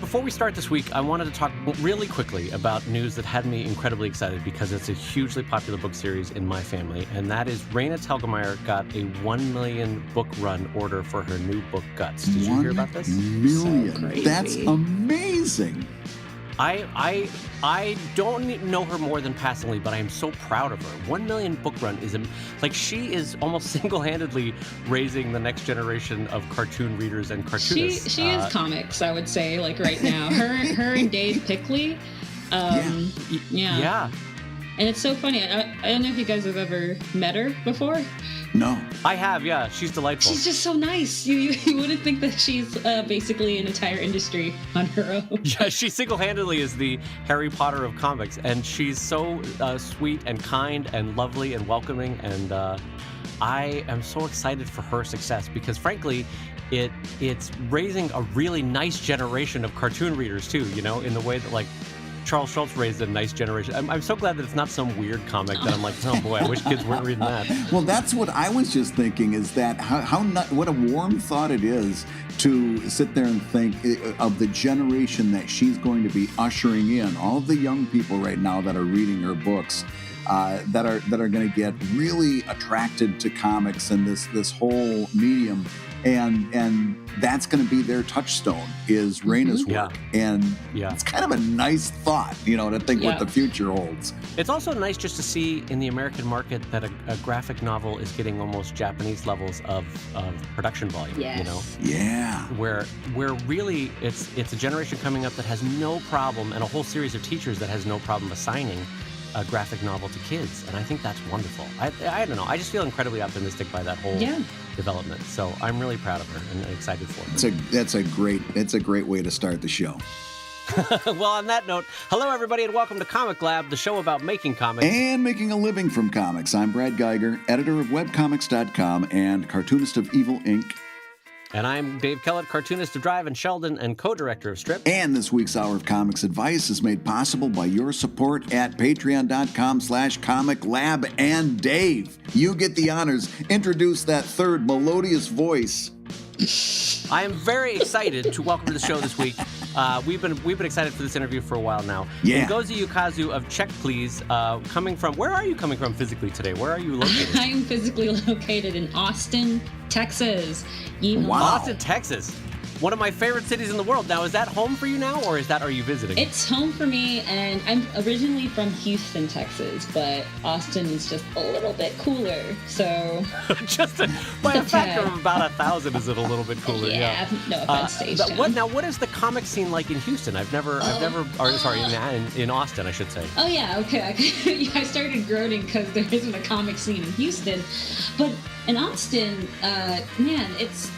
before we start this week, I wanted to talk really quickly about news that had me incredibly excited because it's a hugely popular book series in my family, and that is Raina Telgemeier got a 1 million book run order for her new book, Guts. Did you hear about this? 1 million. So that's amazing. I don't know her more than passingly, but I am so proud of her. 1 million book run is like she is almost single-handedly raising the next generation of cartoon readers and cartoonists. She is comics, I would say, like right now. Her and Dave Pickley. Yeah. And it's so funny. I don't know if you guys have ever met her before. No. I have, yeah. She's delightful. She's just so nice. You wouldn't think that she's basically an entire industry on her own. Yeah, she single-handedly is the Harry Potter of comics, and she's so sweet and kind and lovely and welcoming, and I am so excited for her success because, frankly, it's raising a really nice generation of cartoon readers, too, you know, in the way that, like, Charles Schultz raised a nice generation. I'm so glad that it's not some weird comic that I'm like, oh boy, I wish kids weren't reading that. Well, that's what I was just thinking, is that what a warm thought it is to sit there and think of the generation that she's going to be ushering in. All of the young people right now that are reading her books, that are going to get really attracted to comics and this whole medium. And that's going to be their touchstone, is Raina's work. And it's kind of a nice thought, you know, to think what the future holds. It's also nice just to see in the American market that a graphic novel is getting almost Japanese levels of production volume, you know? Yeah. Where really it's a generation coming up that has no problem, and a whole series of teachers that has no problem assigning a graphic novel to kids, and I think that's wonderful. I don't know. I just feel incredibly optimistic by that whole development. So I'm really proud of her and excited for her. It's a great way to start the show. Well, on that note, hello everybody and welcome to ComicLab, the show about making comics and making a living from comics. I'm Brad Guigar, editor of Webcomics.com and cartoonist of Evil Inc. And I'm Dave Kellett, cartoonist of Drive and Sheldon and co-director of Strip. And this week's Hour of Comics Advice is made possible by your support at patreon.com/comiclab. And Dave, you get the honors. Introduce that third melodious voice. I am very excited to welcome to the show this week. We've been excited for this interview for a while now. Yeah. Ngozi Ukazu of Check Please, coming from, where are you coming from physically today? Where are you located? I am physically located in Austin, Texas. Wow. Austin, Texas. One of my favorite cities in the world. Now, is that home for you now, or are you visiting? It's home for me, and I'm originally from Houston, Texas, but Austin is just a little bit cooler, so... by a factor of about 1,000 is it a little bit cooler, yeah. No offense, Station. What is the comic scene like in Houston? In Austin, I should say. Oh, yeah, okay. I started groaning because there isn't a comic scene in Houston, but in Austin,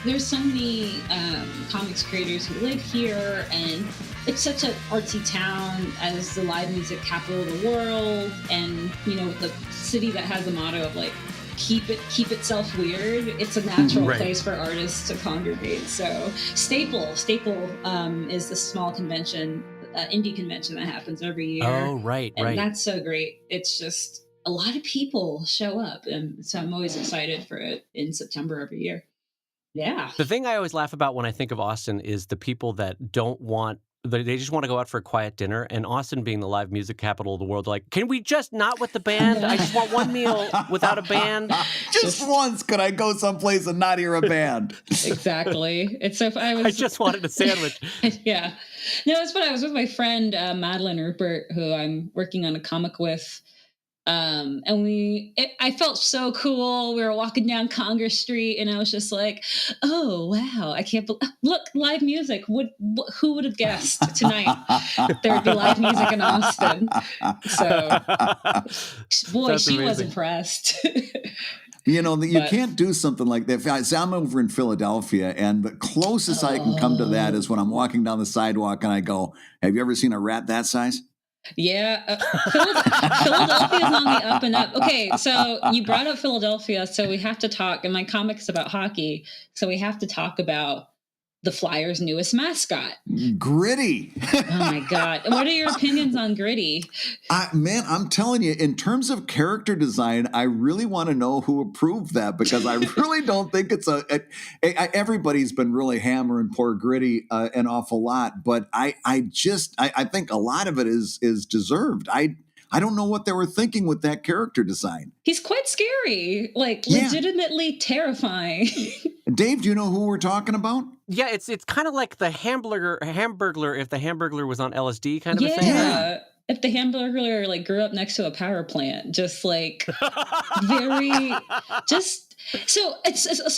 there's so many comics creators who live here, and it's such an artsy town as the live music capital of the world, and you know, the city that has the motto of like keep itself weird. It's a natural place for artists to congregate. So Staple is the small convention, indie convention that happens every year. Oh, right. And that's so great. It's just a lot of people show up, and so I'm always excited for it in September every year. Yeah. The thing I always laugh about when I think of Austin is the people that they just want to go out for a quiet dinner, and Austin being the live music capital of the world, like, can we just not with the band? I just want one meal without a band. Just once could I go someplace and not hear a band? Exactly. It's so I just wanted a sandwich. Yeah. No, it's when I was with my friend Madeline Rupert, who I'm working on a comic with. And I felt so cool. We were walking down Congress Street, and I was just like, "Oh wow! I can't believe look, live music. Who would have guessed tonight there would be live music in Austin?" So, boy, That's she amazing. was impressed. You know, you can't do something like that. So I'm over in Philadelphia, and the closest I can come to that is when I'm walking down the sidewalk and I go, "Have you ever seen a rat that size?" Yeah, Philadelphia's on the up and up. Okay, so you brought up Philadelphia, so we have to talk. And my comic's about hockey, so we have to talk about the Flyers' newest mascot. Gritty. Oh my God. What are your opinions on Gritty? Man, I'm telling you, in terms of character design, I really want to know who approved that, because I really don't think it's everybody's been really hammering poor Gritty an awful lot, but I think a lot of it is deserved. I don't know what they were thinking with that character design. He's quite scary, like legitimately terrifying. Dave, do you know who we're talking about? Yeah, it's kind of like the Hamburglar if the Hamburglar was on LSD kind of a thing. Yeah. If the Hamburglar like grew up next to a power plant, just like very just so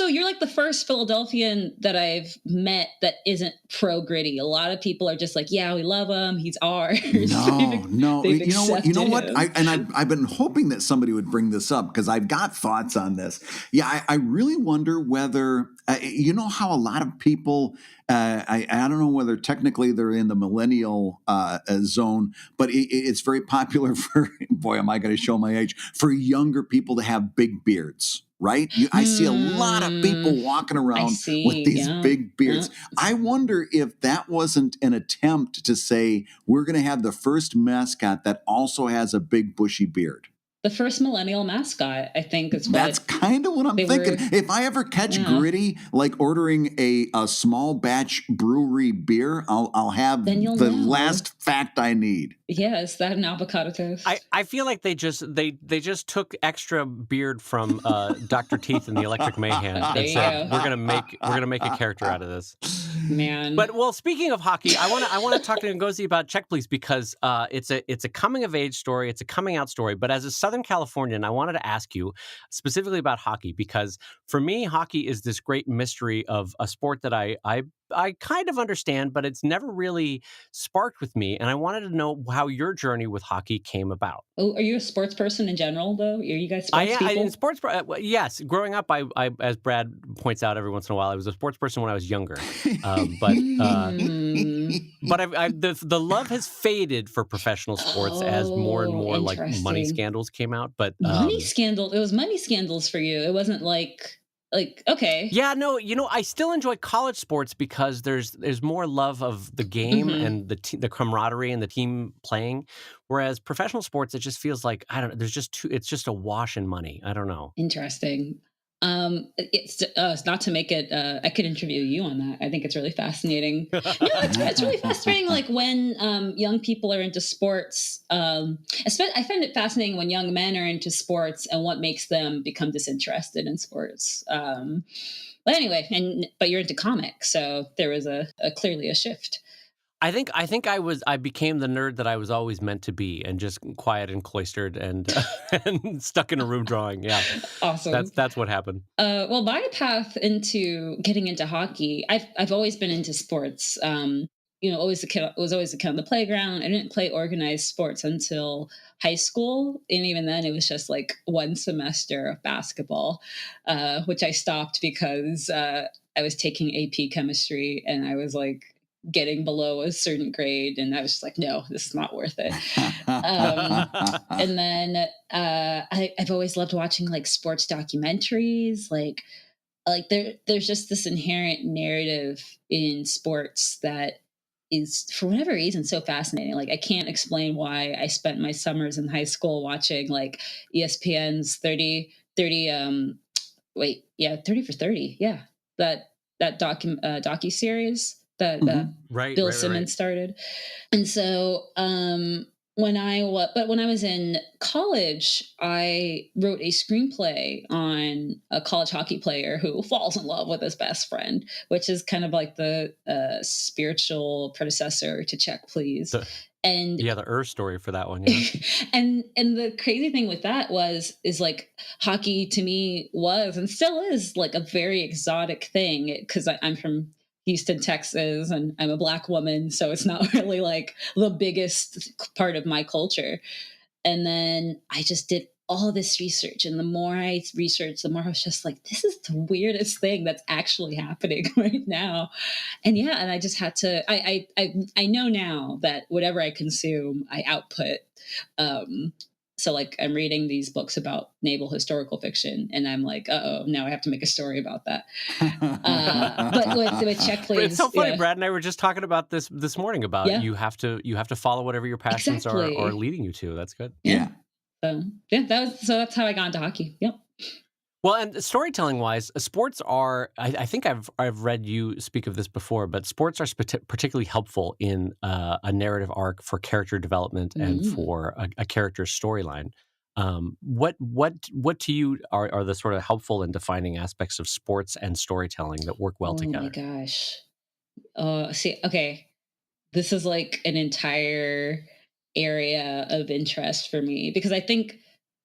you're like the first Philadelphian that I've met that isn't pro Gritty. A lot of people are just like, yeah, we love him, he's ours. No. You know what? I've been hoping that somebody would bring this up, because I've got thoughts on this. Yeah, I really wonder whether you know how a lot of people. I don't know whether technically they're in the millennial zone, but it's very popular for, boy, am I going to show my age, for younger people to have big beards, right? I see a lot of people walking around with these big beards. I wonder if that wasn't an attempt to say, we're going to have the first mascot that also has a big bushy beard. The first millennial mascot, I think, is that's kind of what I'm thinking. If I ever catch Gritty like ordering a small batch brewery beer, I'll have the last fact I need. Yeah, is that an avocado toast? I feel like they just took extra beard from Dr. Teeth and the Electric Mayhem and said, we're gonna make a character out of this. Man. But well, speaking of hockey, I want to talk to Ngozi about Check Please, because it's a coming of age story, it's a coming out story. But as a Southern Californian, I wanted to ask you specifically about hockey, because for me, hockey is this great mystery of a sport that I kind of understand, but it's never really sparked with me. And I wanted to know how your journey with hockey came about. Oh, are you a sports person in general, though? Are you guys sports people? Yes. Growing up, I, as Brad points out every once in a while, I was a sports person when I was younger. But the love has faded for professional sports as more and more like money scandals came out. But money scandal. It was money scandals for you. It wasn't like, okay. Yeah, no, I still enjoy college sports because there's more love of the game and the camaraderie and the team playing. Whereas professional sports, it just feels like, I don't know, it's just a wash in money. I don't know. Interesting. It's not to make it, I could interview you on that. I think it's really fascinating. It's really fascinating. Like when young people are into sports, I find it fascinating when young men are into sports and what makes them become disinterested in sports. But anyway, but you're into comics, so there was clearly a shift. I think I became the nerd that I was always meant to be, and just quiet and cloistered and stuck in a room drawing. Yeah, awesome. That's what happened. Well, my path into getting into hockey, I've always been into sports. Always a kid. I was always a kid on the playground. I didn't play organized sports until high school, and even then, it was just like one semester of basketball, which I stopped because I was taking AP chemistry, and I was like getting below a certain grade, and I was just like, no, this is not worth it. And then I've always loved watching like sports documentaries, like there's just this inherent narrative in sports that is, for whatever reason, so fascinating. Like I can't explain why I spent my summers in high school watching like ESPN's 30 for 30. Yeah. That docu-series that Bill Simmons started. And so when I was in college, I wrote a screenplay on a college hockey player who falls in love with his best friend, which is kind of like the spiritual predecessor to Check Please. The story for that one. Yeah. and the crazy thing with that is like hockey to me was and still is like a very exotic thing, because I'm from Houston, Texas, and I'm a Black woman, so it's not really like the biggest part of my culture. And then I just did all this research, and the more I researched, the more I was just like, this is the weirdest thing that's actually happening right now. And and I just had to, I know now that whatever I consume, I output. So like I'm reading these books about naval historical fiction, and I'm like, oh, now I have to make a story about that. But with Check Please, it's so funny. Brad and I were just talking about this morning about you have to follow whatever your passions are leading you to. That's good. Yeah. So that's how I got into hockey. Yep. Well, and storytelling wise, sports are, I think I've read you speak of this before, but sports are particularly helpful in a narrative arc for character development and for a character's storyline. What to you are the sort of helpful and defining aspects of sports and storytelling that work well together? Oh my gosh. Okay. This is like an entire area of interest for me, because I think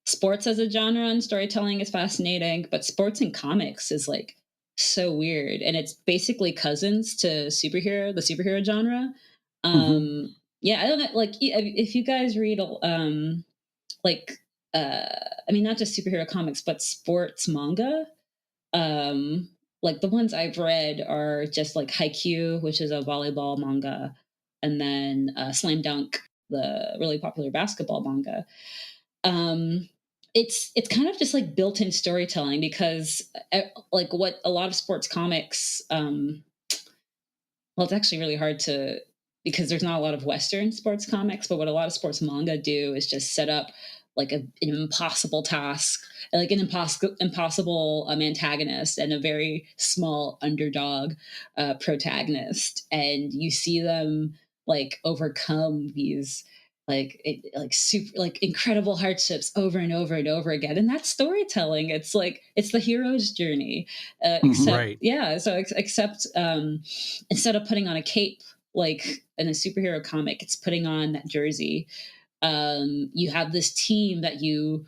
sports as a genre and storytelling is fascinating, but sports and comics is like so weird, and it's basically cousins to the superhero genre. Yeah, I don't know, like if you guys read like I mean, not just superhero comics but sports manga, like the ones I've read are just like Haikyuu, which is a volleyball manga, and then Slam Dunk, the really popular basketball manga. It's kind of just like built-in storytelling, because like what a lot of sports comics, well, it's actually really hard to, because there's not a lot of Western sports comics, but what a lot of sports manga do is just set up like an impossible task, like an impossible antagonist and a very small underdog protagonist, and you see them like overcome these super like incredible hardships over and over and over again, and that's storytelling. It's like it's the hero's journey, except except instead of putting on a cape like in a superhero comic, it's putting on that jersey. You have this team that you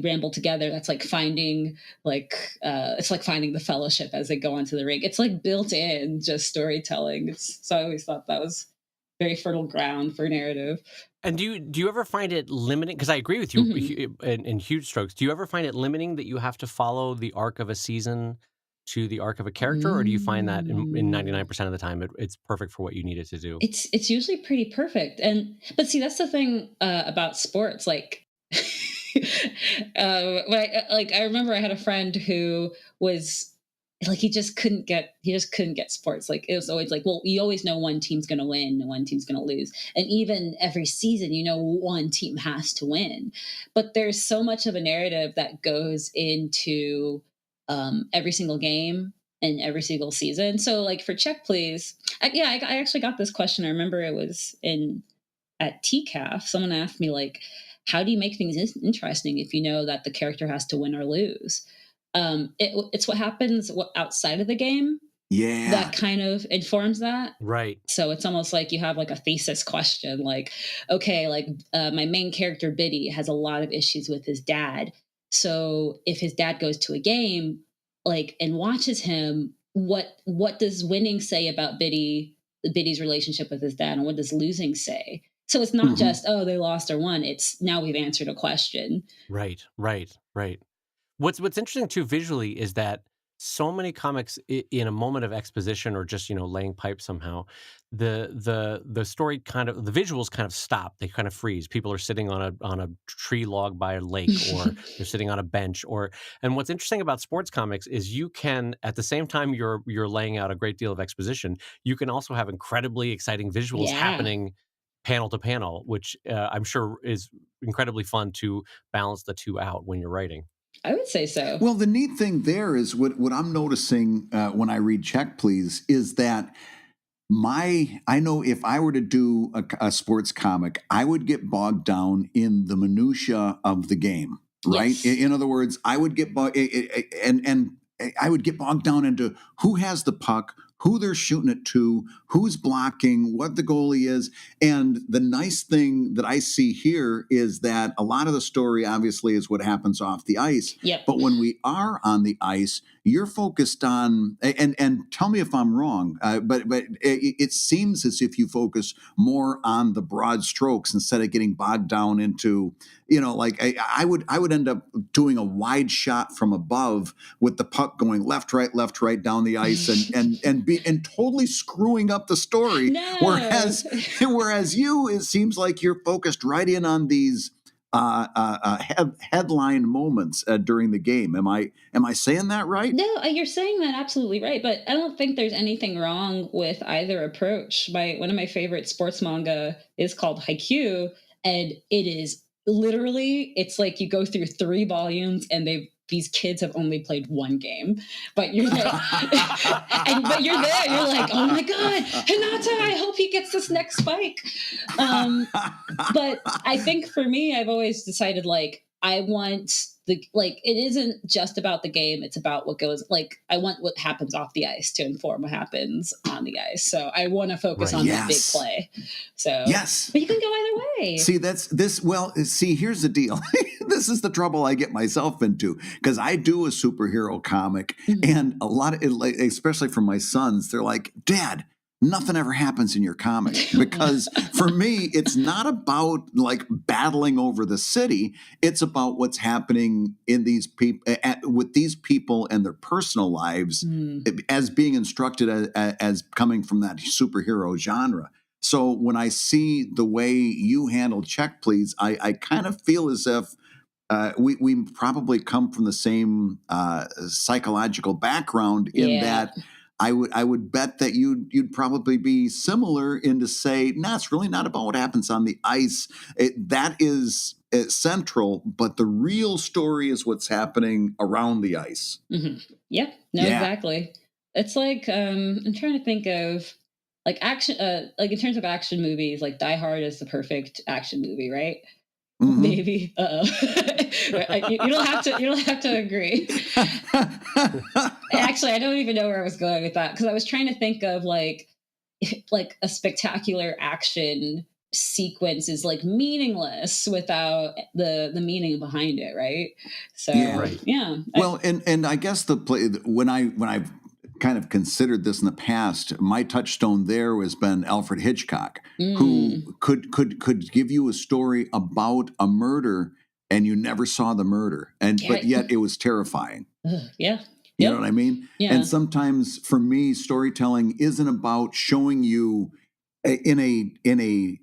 ramble together, that's like finding it's like finding the fellowship as they go onto the ring. It's like built in just storytelling. So I always thought that was very fertile ground for narrative. And do you ever find it limiting? Because I agree with you in huge strokes. Do you ever find it limiting that you have to follow the arc of a season to the arc of a character, or do you find that in 99% of the time it's perfect for what you need it to do? It's usually pretty perfect. But see, that's the thing about sports. Like, I remember I had a friend who was like, he just couldn't get sports. Like, it was always like, well, you always know one team's going to win and one team's going to lose. And even every season, you know, one team has to win. But there's so much of a narrative that goes into every single game and every single season. So like for Check Please, I actually got this question. I remember it was at TCAF. Someone asked me like, how do you make things interesting if you know that the character has to win or lose? It's what happens outside of the game that kind of informs that. Right. So it's almost like you have like a thesis question, like, okay, like my main character Biddy has a lot of issues with his dad. So if his dad goes to a game like and watches him, what does winning say about Biddy's relationship with his dad, and what does losing say? So it's not just, oh, they lost or won. It's now we've answered a question. Right. What's interesting too visually is that so many comics in a moment of exposition or just laying pipe somehow, the story the visuals kind of stop. They kind of freeze. People are sitting on a tree log by a lake, or they're sitting on a bench. And what's interesting about sports comics is you can, at the same time you're laying out a great deal of exposition, you can also have incredibly exciting visuals happening panel to panel, which I'm sure is incredibly fun to balance the two out when you're writing. I would say so. Well, the neat thing there is what I'm noticing when I read Check Please is that I know if I were to do a sports comic, I would get bogged down in the minutia of the game, right? Yes. In other words, I would get and I would get bogged down into who has the puck, who they're shooting it to, who's blocking, what the goalie is. And the nice thing that I see here is that a lot of the story obviously is what happens off the ice. Yep. But when we are on the ice, you're focused on, and tell me if I'm wrong, but it seems as if you focus more on the broad strokes instead of getting bogged down into, like I would end up doing a wide shot from above with the puck going left, right down the ice and totally screwing up the story. No. Whereas you, it seems like you're focused right in on these headline moments during the game. Am I saying that right? No, you're saying that absolutely right, but I don't think there's anything wrong with either approach. One of my favorite sports manga is called Haikyuu, and it is literally, it's like you go through 3 volumes and these kids have only played 1 game, but you're there, but you're there. You're like, oh my god, Hinata! I hope he gets this next spike. But I think for me, I've always decided like I want it isn't just about the game, it's about what goes, like I want what happens off the ice to inform what happens on the ice. So I want to focus on the big play. So yes, but you can go either way. See, here's the deal. This is the trouble I get myself into, because I do a superhero comic, and a lot of it, like, especially for my sons, they're like, Dad, nothing ever happens in your comic. Because for me, it's not about like battling over the city. It's about what's happening in these people, with these people and their personal lives, as being instructed as coming from that superhero genre. So when I see the way you handle Check Please, I kind of feel as if we probably come from the same psychological background in that. I would bet that you'd probably be similar in to say, no, it's really not about what happens on the ice. That is central, but the real story is what's happening around the ice. Mm-hmm. Yep. No, exactly. It's like I'm trying to think of like action, like in terms of action movies, like Die Hard is the perfect action movie, right? Mm-hmm. Maybe. You don't have to agree. Actually, I don't even know where I was going with that, because I was trying to think of like a spectacular action sequence is like meaningless without the meaning behind it, right? So yeah. Well, and I guess when I've kind of considered this in the past, my touchstone there has been Alfred Hitchcock, who could give you a story about a murder and you never saw the murder, but yet it was terrifying. Yeah. You know what I mean? Yeah. And sometimes for me, storytelling isn't about showing you in a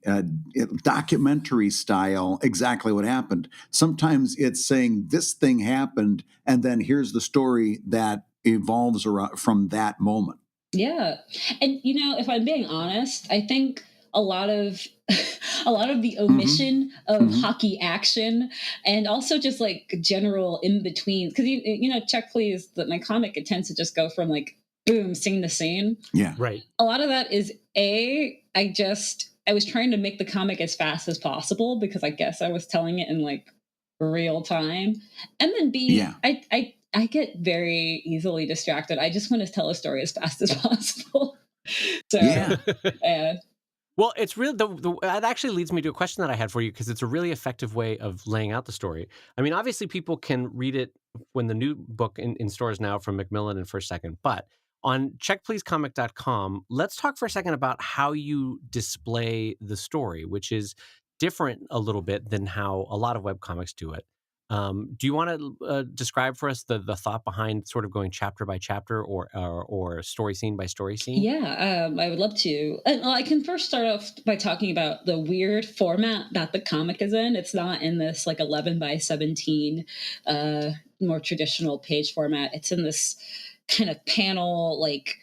documentary style exactly what happened. Sometimes it's saying this thing happened, and then here's the story that evolves from that moment. Yeah. And if I'm being honest, I think a lot of the omission of hockey action, and also just like general in between, because Check Please, my comic, it tends to just go from like boom, scene to scene. Yeah. Right. A lot of that is I was trying to make the comic as fast as possible, because I guess I was telling it in like real time. And then B, I get very easily distracted. I just want to tell a story as fast as possible. So well, it's really that actually leads me to a question that I had for you, because it's a really effective way of laying out the story. I mean, obviously people can read it when the new book in stores now from Macmillan and First Second, but on checkpleasecomic.com, let's talk for a second about how you display the story, which is different a little bit than how a lot of webcomics do it. Do you want to describe for us the thought behind sort of going chapter by chapter or story scene by story scene? Yeah, I would love to. Well, I can first start off by talking about the weird format that the comic is in. It's not in this like 11 by 17 more traditional page format. It's in this kind of panel, like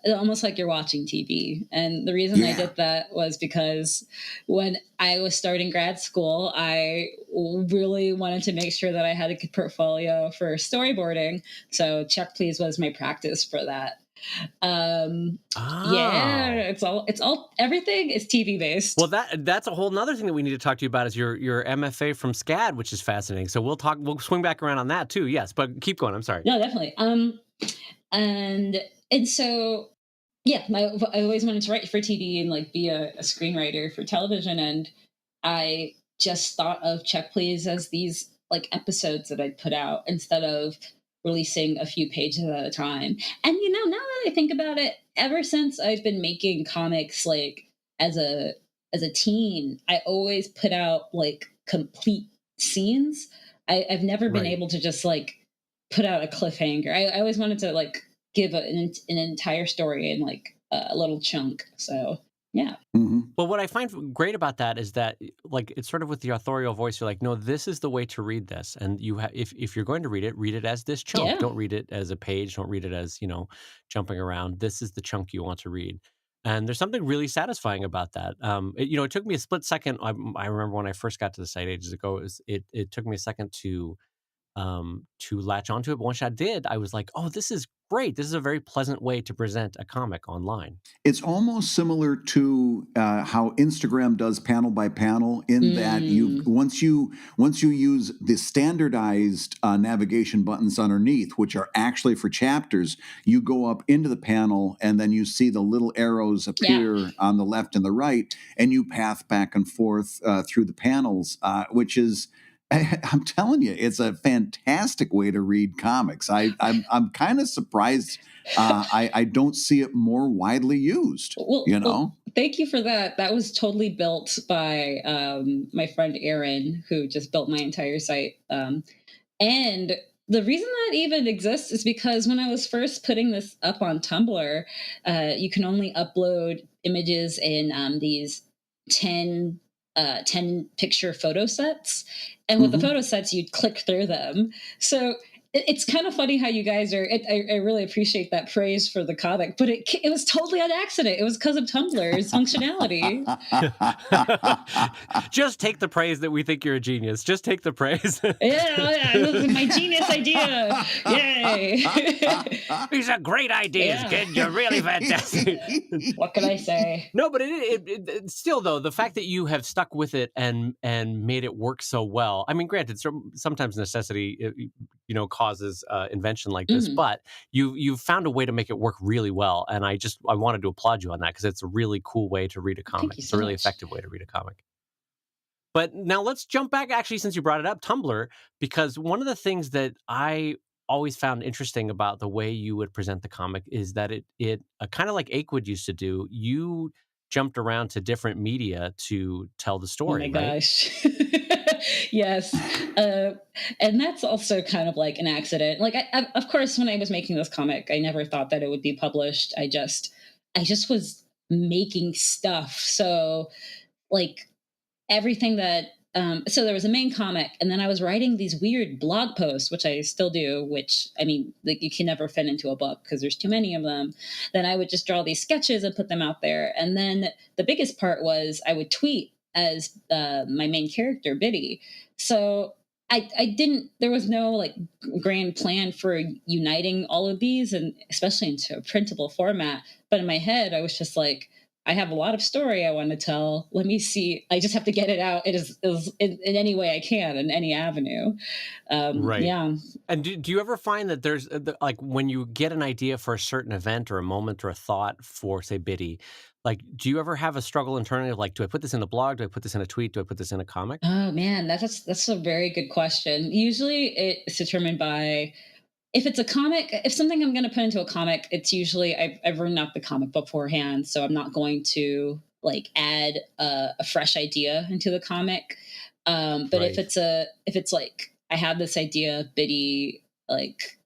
almost like you're watching TV. And the reason I did that was because when I was starting grad school, I really wanted to make sure that I had a good portfolio for storyboarding. So Check Please was my practice for that. Yeah, it's all everything is TV based. Well, that's a whole nother thing that we need to talk to you about is your MFA from SCAD, which is fascinating. So we'll swing back around on that too. Yes, but keep going. I'm sorry. No, definitely. And so, yeah, I always wanted to write for TV and like be a screenwriter for television. And I just thought of Check Please as these like episodes that I'd put out instead of releasing a few pages at a time. And now that I think about it, ever since I've been making comics like as a teen, I always put out like complete scenes. I've never been able to just like put out a cliffhanger. I always wanted to like give an entire story in like a little chunk. So Yeah. Well, what I find great about that is that, like, it's sort of with the authorial voice. You're like, no, this is the way to read this, and if you're going to read it as this chunk. Yeah. Don't read it as a page. Don't read it as jumping around. This is the chunk you want to read, and there's something really satisfying about that. It took me a split second. I remember when I first got to the site ages ago. It took me a second to latch onto it, but once I did, I was like, oh, this is great. This is a very pleasant way to present a comic online. It's almost similar to how Instagram does panel by panel, in that once you use the standardized navigation buttons underneath, which are actually for chapters, you go up into the panel and then you see the little arrows appear on the left and the right, and you path back and forth through the panels, which is, I'm telling you, it's a fantastic way to read comics. I'm kind of surprised I don't see it more widely used. Well, thank you for that. That was totally built by my friend Aaron, who just built my entire site. And the reason that even exists is because when I was first putting this up on Tumblr, you can only upload images in these 10 picture photo sets, and with the photo sets you'd click through them. So it's kind of funny how you guys are. I really appreciate that praise for the comic, but it was totally on accident. It was because of Tumblr's functionality. Just take the praise that we think you're a genius. Just take the praise. Yeah, this is my genius idea. Yay! These are great ideas, kid. You're really fantastic. What can I say? No, but it still, though, the fact that you have stuck with it and made it work so well. I mean, granted, sometimes necessity, causes invention like this, but you've found a way to make it work really well, and I wanted to applaud you on that, because it's a really cool way to read a comic. It's a really effective way to read a comic. But now let's jump back, actually, since you brought it up, Tumblr, because one of the things that I always found interesting about the way you would present the comic is that it kind of like Akewood used to do. You jumped around to different media to tell the story. Oh my gosh. Yes. And that's also kind of like an accident. Like, I, of course, when I was making this comic, I never thought that it would be published. I just was making stuff. So like everything that, so there was a main comic, and then I was writing these weird blog posts, which I still do, which, I mean, like, you can never fit into a book because there's too many of them. Then I would just draw these sketches and put them out there. And then the biggest part was I would tweet as my main character, Biddy. So I didn't, there was no like grand plan for uniting all of these, and especially into a printable format. But in my head, I was just like, I have a lot of story I want to tell. Let me see. I just have to get it out. It is in any way I can, in any avenue. Right. Yeah. And do you ever find that there's like when you get an idea for a certain event or a moment or a thought for, say, Biddy, like, do you ever have a struggle internally of like, do I put this in a blog? Do I put this in a tweet? Do I put this in a comic? Oh man, that's a very good question. Usually it's determined by, if it's a comic, if something I'm going to put into a comic, it's usually I've written up the comic beforehand, so I'm not going to like add a fresh idea into the comic. But Right. if it's like I have this idea of Biddy like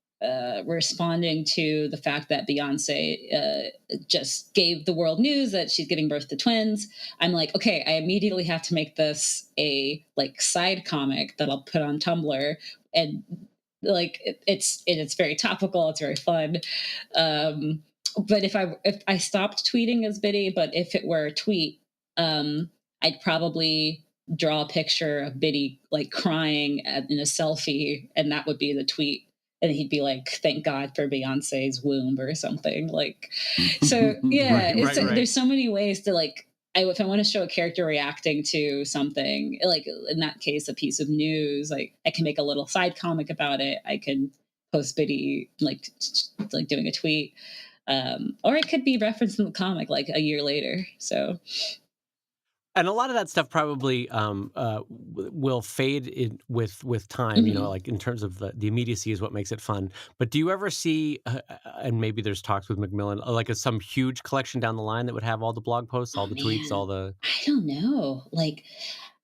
responding to the fact that Beyonce just gave the world news that she's giving birth to twins, I'm like, okay, I immediately have to make this a like side comic that I'll put on Tumblr, and like it's very topical, it's very fun. But if I stopped tweeting as Biddy, but if it were a tweet, I'd probably draw a picture of Biddy like crying in a selfie, and that would be the tweet. And he'd be like, "Thank God for Beyonce's womb" or something. Like, so yeah, Right. there's so many ways to like. If I want to show a character reacting to something, like in that case, a piece of news, like I can make a little side comic about it. I can post Biddy like doing a tweet, or it could be referenced in the comic like a year later. So, And a lot of that stuff probably will fade with time, like in terms of the immediacy is what makes it fun. But do you ever see, and maybe there's talks with Macmillan, like some huge collection down the line that would have all the blog posts, all the tweets, all the... I don't know. Like,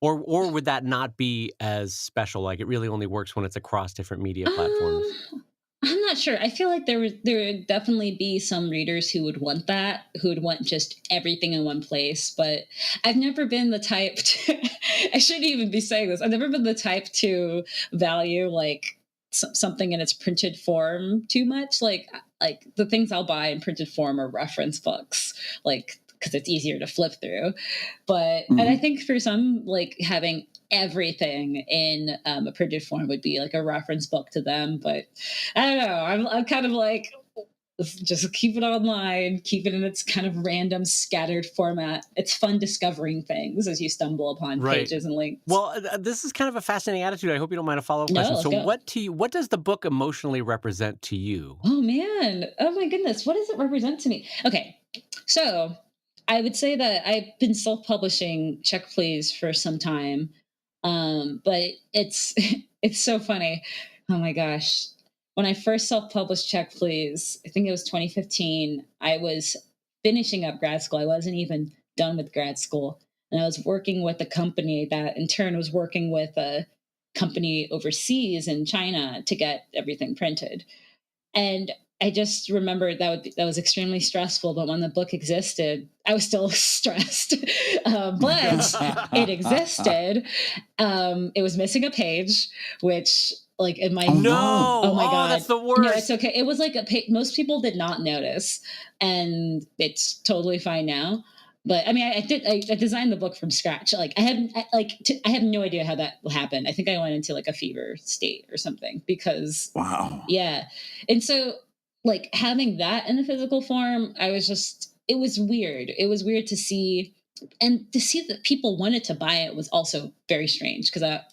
Or would that not be as special? Like it really only works when it's across different media platforms? I'm not sure. I feel like there would definitely be some readers who would want that, who would want just everything in one place. But I've never been the type to, I shouldn't even be saying this. I've never been the type to value like something in its printed form too much. Like the things I'll buy in printed form are reference books, like because it's easier to flip through. But and I think for some, like having everything in a printed form would be like a reference book to them. But I don't know. I'm kind of like, just keep it online, keep it in its kind of random scattered format. It's fun discovering things as you stumble upon pages and links. Well, this is kind of a fascinating attitude. I hope you don't mind a follow-up question. So what does the book emotionally represent to you? Oh man. Oh my goodness. What does it represent to me? Okay. So I would say that I've been self-publishing Check Please for some time. But it's so funny. Oh my gosh. When I first self-published Check Please, I think it was 2015, I was finishing up grad school. I wasn't even done with grad school. And I was working with a company that in turn was working with a company overseas in China to get everything printed. And I just remember that was extremely stressful. But when the book existed, I was still stressed. But it existed. It was missing a page, which like in my oh my god, that's the worst. No, it's okay. It was like a page. Most people did not notice, and it's totally fine now. But I mean, I designed the book from scratch. Like I have no idea how that happened. I think I went into like a fever state or something because yeah. And so like having that in the physical form, it was weird. It was weird to see, and to see that people wanted to buy it was also very strange because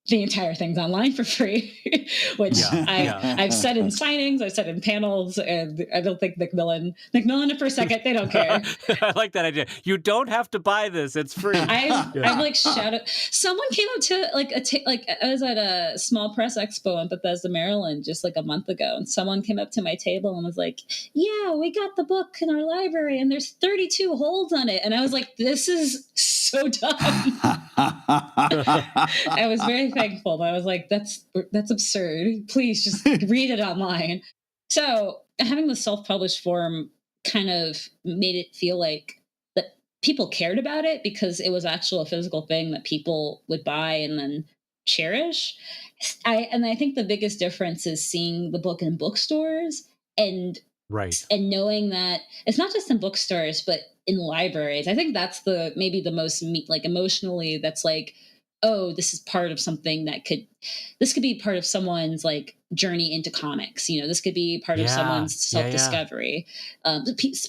the entire thing's online for free, which I've said in signings, I've said in panels, and I don't think Macmillan for a second, they don't care. I like that idea. You don't have to buy this; it's free. I'm like shouted. Someone came up to I was at a small press expo in Bethesda, Maryland, just like a month ago, and someone came up to my table and was like, "Yeah, we got the book in our library, and there's 32 holds on it," and I was like, "This is so dumb." I was very thankful, but I was like, that's absurd. Please just read it online. So having the self-published form kind of made it feel like that people cared about it because it was actually a physical thing that people would buy and then cherish. I think the biggest difference is seeing the book in bookstores and knowing that it's not just in bookstores, but in libraries. I think that's maybe the most like emotionally, that's like, oh, this is part of something this could be part of someone's like journey into comics. This could be part of someone's self-discovery.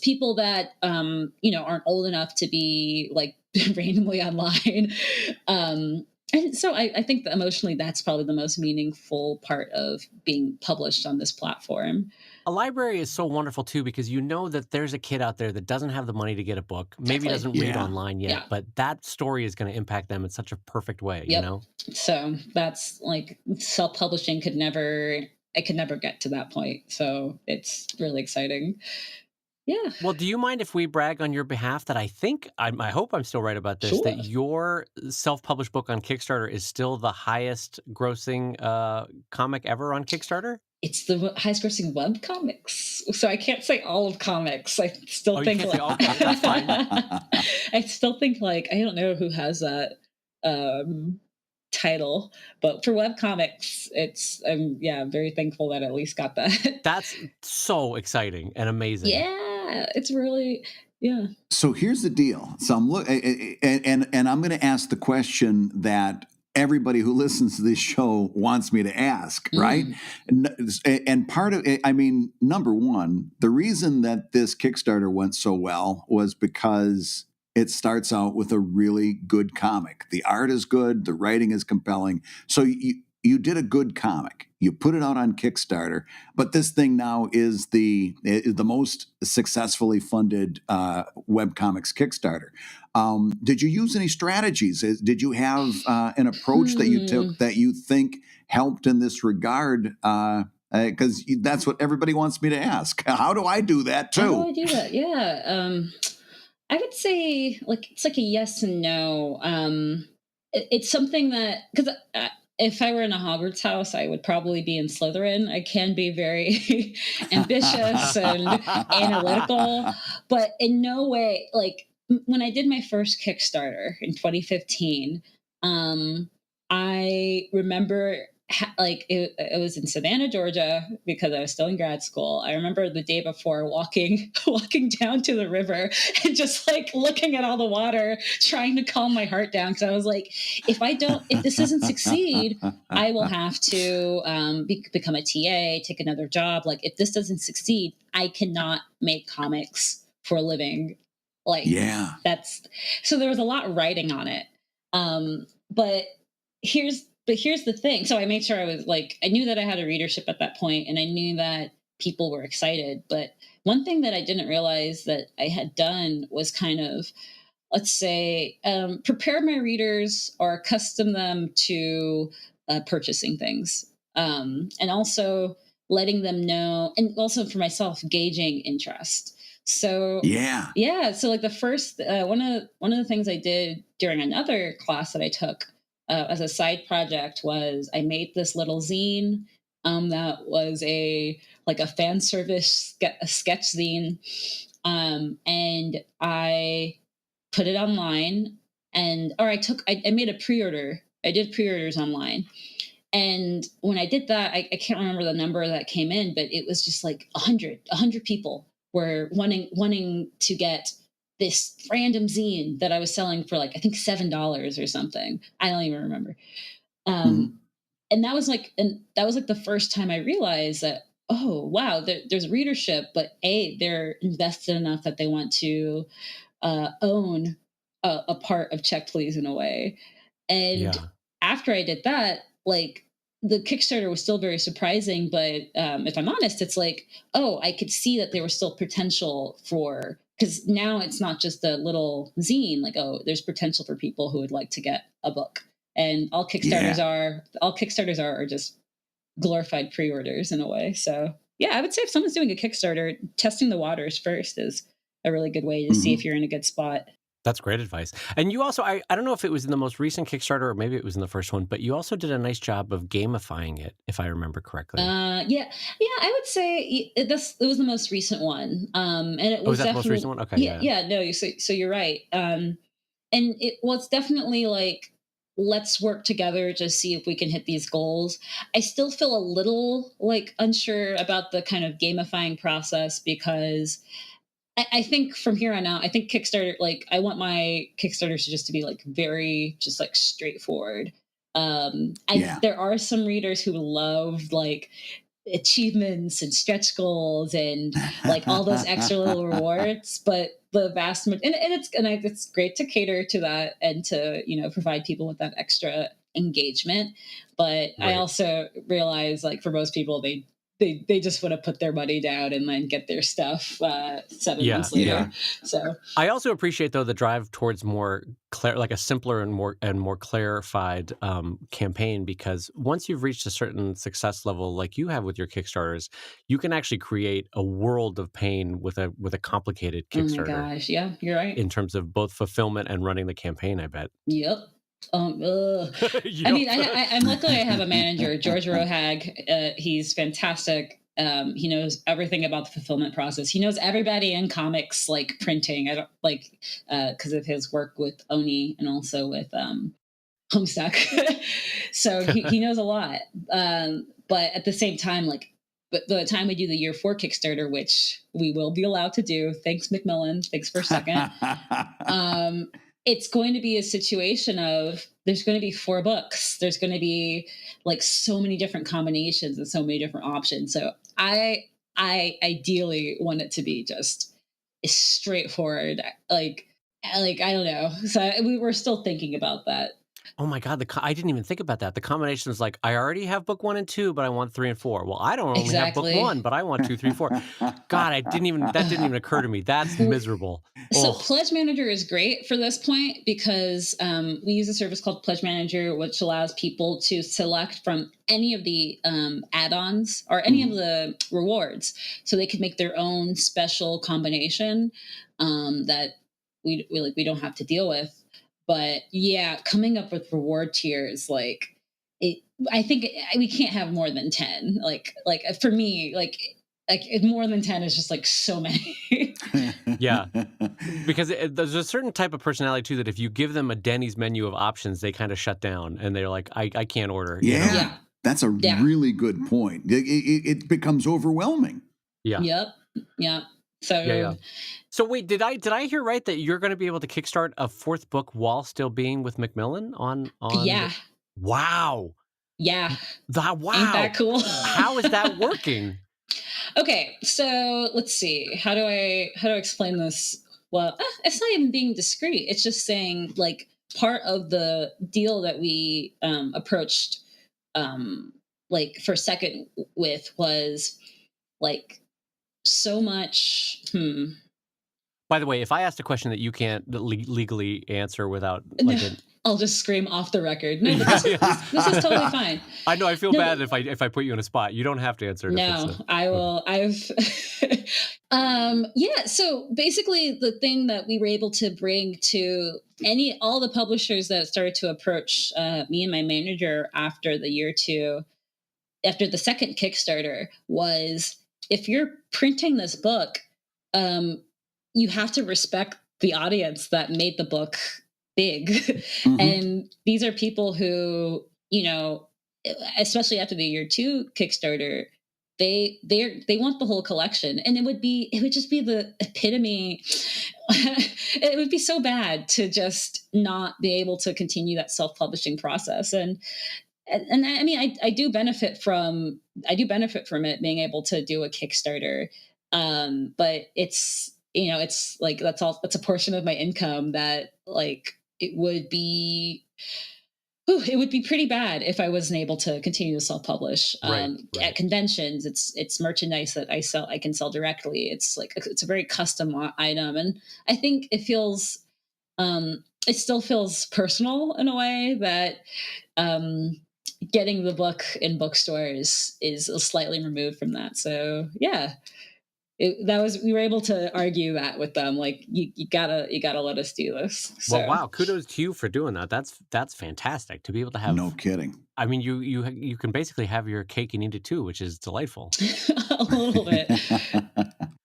People that, aren't old enough to be like randomly online. And so I think that emotionally, that's probably the most meaningful part of being published on this platform. A library is so wonderful too, because you know that there's a kid out there that doesn't have the money to get a book, maybe doesn't read online yet, but that story is going to impact them in such a perfect way, you know? So that's like self-publishing could never get to that point. So it's really exciting. Yeah. Well, do you mind if we brag on your behalf that I hope I'm still right about this, that your self-published book on Kickstarter is still the highest grossing comic ever on Kickstarter? It's the highest grossing webcomics. So I can't say all of comics. I still think like, that's fine. I still think like, I don't know who has that title, but for webcomics, I'm very thankful that I at least got that. That's so exciting and amazing. Yeah, it's really, So here's the deal. So I'm and I'm going to ask the question that everybody who listens to this show wants me to ask, right? And part of it, I mean, number one, the reason that this Kickstarter went so well was because it starts out with a really good comic. The art is good, the writing is compelling. So you did a good comic. You put it out on Kickstarter, but this thing now is the most successfully funded webcomics Kickstarter. Did you use any strategies? Did you have an approach that you took that you think helped in this regard? Because that's what everybody wants me to ask. How do I do that too? How do I do that? Yeah. I would say like it's like a yes and no. It's something that, because if I were in a Hogwarts house, I would probably be in Slytherin. I can be very ambitious and analytical, but in no way, like when I did my first Kickstarter in 2015, I remember like it was in Savannah, Georgia, because I was still in grad school. I remember the day before walking down to the river and just like looking at all the water, trying to calm my heart down, because I was like, if this doesn't succeed, I will have to become a TA, take another job. Like if this doesn't succeed, I cannot make comics for a living. Like that's so there was a lot riding on it. But here's the thing. So I made sure I was like, I knew that I had a readership at that point, and I knew that people were excited. But one thing that I didn't realize that I had done was kind of, let's say, prepare my readers or accustom them to purchasing things, and also letting them know, and also for myself, gauging interest. So so like the first one of the things I did during another class that I took as a side project was I made this little zine that was a fan service sketch zine, and I put it online, I made a pre-order. I did pre-orders online. And when I did that, I can't remember the number that came in, but it was just like 100 people were wanting to get this random zine that I was selling for like, I think $7 or something. I don't even remember. And that was like the first time I realized that, oh, wow, there's readership, but they're invested enough that they want to own a part of Check Please in a way. And after I did that, like the Kickstarter was still very surprising, but if I'm honest, it's like, oh, I could see that there was still potential for, because now it's not just a little zine, like, oh, there's potential for people who would like to get a book. And all Kickstarters are just glorified pre-orders in a way. So yeah, I would say if someone's doing a Kickstarter, testing the waters first is a really good way to see if you're in a good spot. That's great advice. And you also, I don't know if it was in the most recent Kickstarter or maybe it was in the first one, but you also did a nice job of gamifying it, if I remember correctly. Yeah, I would say it was the most recent one. And it was that the most recent one? Okay. No, so you're right. And it was definitely like, let's work together to see if we can hit these goals. I still feel a little like unsure about the kind of gamifying process, because I think from here on out, I think Kickstarter, like I want my Kickstarters to be like very just like straightforward. There are some readers who love like achievements and stretch goals and like all those extra little rewards, but the vast majority, and it's great to cater to that and to provide people with that extra engagement. But I also realize, like, for most people, they just want to put their money down and then get their stuff 7 months later. So I also appreciate, though, the drive towards more like a simpler and more clarified campaign, because once you've reached a certain success level, like you have with your Kickstarters, you can actually create a world of pain with a complicated Kickstarter. Oh my gosh, yeah, you're right. In terms of both fulfillment and running the campaign, I bet. Yep. I mean, I'm luckily I have a manager, George Rohag. He's fantastic. He knows everything about the fulfillment process. He knows everybody in comics, like printing. I don't like because of his work with Oni and also with Homestuck. So he knows a lot. But at the same time, like, but the time we do the year 4 Kickstarter, which we will be allowed to do, thanks Macmillan, thanks for a second. It's going to be a situation of there's going to be 4 books. There's going to be like so many different combinations and so many different options. So I ideally want it to be just straightforward. Like I don't know. So we were still thinking about that. Oh my God! I didn't even think about that. The combination is like, I already have book 1 and 2, but I want 3 and 4. Well, I don't only have book 1, but I want 2, 3, 4. God, that didn't even occur to me. That's miserable. So Pledge Manager is great for this point, because we use a service called Pledge Manager, which allows people to select from any of the add-ons or any of the rewards, so they could make their own special combination that we don't have to deal with. But yeah, coming up with reward tiers, like I think we can't have more than 10. Like for me, like more than 10 is just like so many. Yeah, because there's a certain type of personality too that if you give them a Denny's menu of options, they kind of shut down and they're like, I can't order. Yeah, you know? Yeah. That's a really good point. It becomes overwhelming. Yeah. Yep. So Yeah. So wait, did I hear right that you're going to be able to kickstart a fourth book while still being with Macmillan on? Yeah. Wow. Yeah. Wow. Ain't that cool? How is that working? Okay, so let's see. How do I explain this? Well, it's not even being discreet. It's just saying like part of the deal that we approached like for second with was like so much By the way, if I asked a question that you can't legally answer without like I'll just scream off the record. No, but this is totally fine. I know I feel bad if I put you in a spot. You don't have to answer it. No, I will. Yeah, so basically the thing that we were able to bring to all the publishers that started to approach me and my manager after the second Kickstarter was, if you're printing this book, you have to respect the audience that made the book big. Mm-hmm. And these are people who, you know, especially after the year 2 Kickstarter, they want the whole collection, and it would just be the epitome. It would be so bad to just not be able to continue that self-publishing process. And I mean, I do benefit from it being able to do a Kickstarter. But it's, you know, it's like, that's a portion of my income that like, it would be pretty bad if I wasn't able to continue to self-publish. Right. At conventions. It's merchandise that I can sell directly. It's like, it's a very custom item. And I think it still feels personal in a way that, getting the book in bookstores is slightly removed from that. So yeah, we were able to argue that with them. Like, you gotta let us do this. So. Well, wow. Kudos to you for doing that. That's fantastic to be able to have. No kidding. I mean, you can basically have your cake and eat it too, which is delightful. A little bit.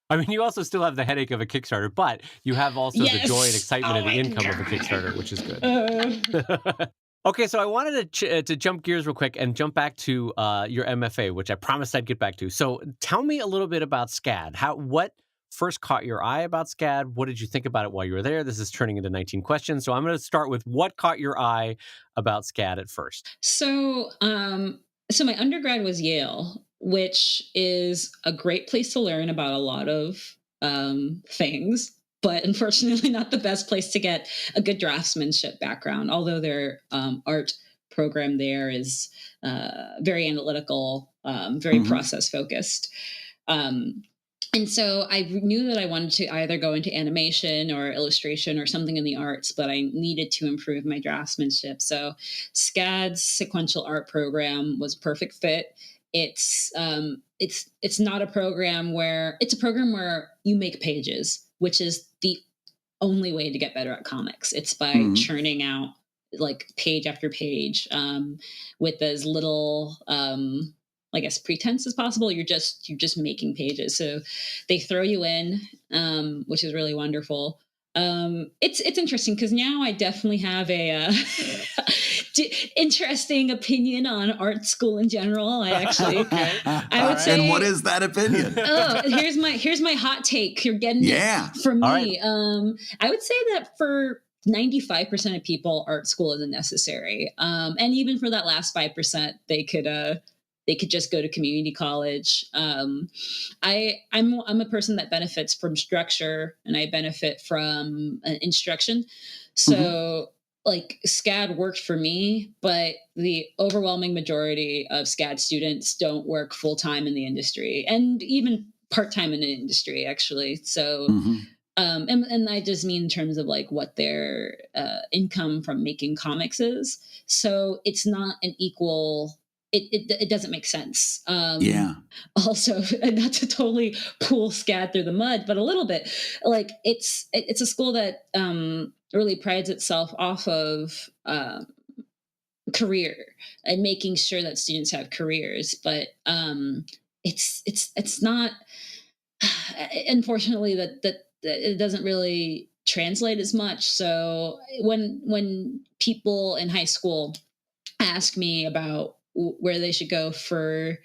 I mean, you also still have the headache of a Kickstarter, but you have also the joy and excitement of the income of a Kickstarter, which is good. Okay, so I wanted to jump gears real quick and jump back to your MFA, which I promised I'd get back to. So tell me a little bit about SCAD. What first caught your eye about SCAD? What did you think about it while you were there? This is turning into 19 questions. So I'm going to start with what caught your eye about SCAD at first. So my undergrad was Yale, which is a great place to learn about a lot of things, but unfortunately not the best place to get a good draftsmanship background, although their art program there is very analytical, very process focused. And so I knew that I wanted to either go into animation or illustration or something in the arts, but I needed to improve my draftsmanship. So SCAD's sequential art program was a perfect fit. It's not a program where it's a program where you make pages, which is the only way to get better at comics. It's by churning out like page after page with as little I guess pretense as possible. You're just making pages. So they throw you in, which is really wonderful. It's interesting because now I definitely have a interesting opinion on art school in general. I actually, I would say. And what is that opinion? Here's my hot take. You're getting it from me. Right. I would say that for 95% of people, art school isn't necessary. And even for that last 5%, they could just go to community college. I'm a person that benefits from structure, and I benefit from instruction. So like SCAD worked for me, but the overwhelming majority of SCAD students don't work full-time in the industry, and even part-time in the industry, actually. So, and I just mean in terms of like what their income from making comics is. So it's not an equal. It doesn't make sense. Also, not to totally pull SCAD through the mud, but a little bit. Like it's a school that really prides itself off of career and making sure that students have careers. But it's not, unfortunately, that it doesn't really translate as much. So when people in high school ask me about where they should go for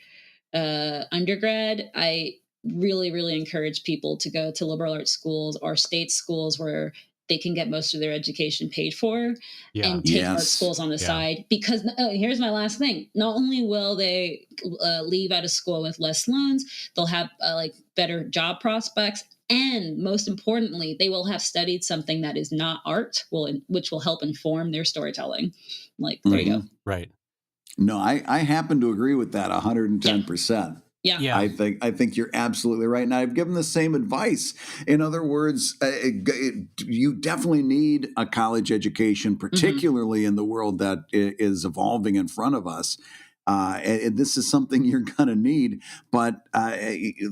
undergrad, I really encourage people to go to liberal arts schools or state schools where they can get most of their education paid for, and take art schools on the side. Because here's my last thing: not only will they leave out of school with less loans, they'll have like better job prospects, and most importantly, they will have studied something that is not art, which will help inform their storytelling. Like, there you go. Right. No, I happen to agree with that 110%. Yeah. I think you're absolutely right. And I've given the same advice. In other words, you definitely need a college education, particularly in the world that is evolving in front of us. And this is something you're going to need, but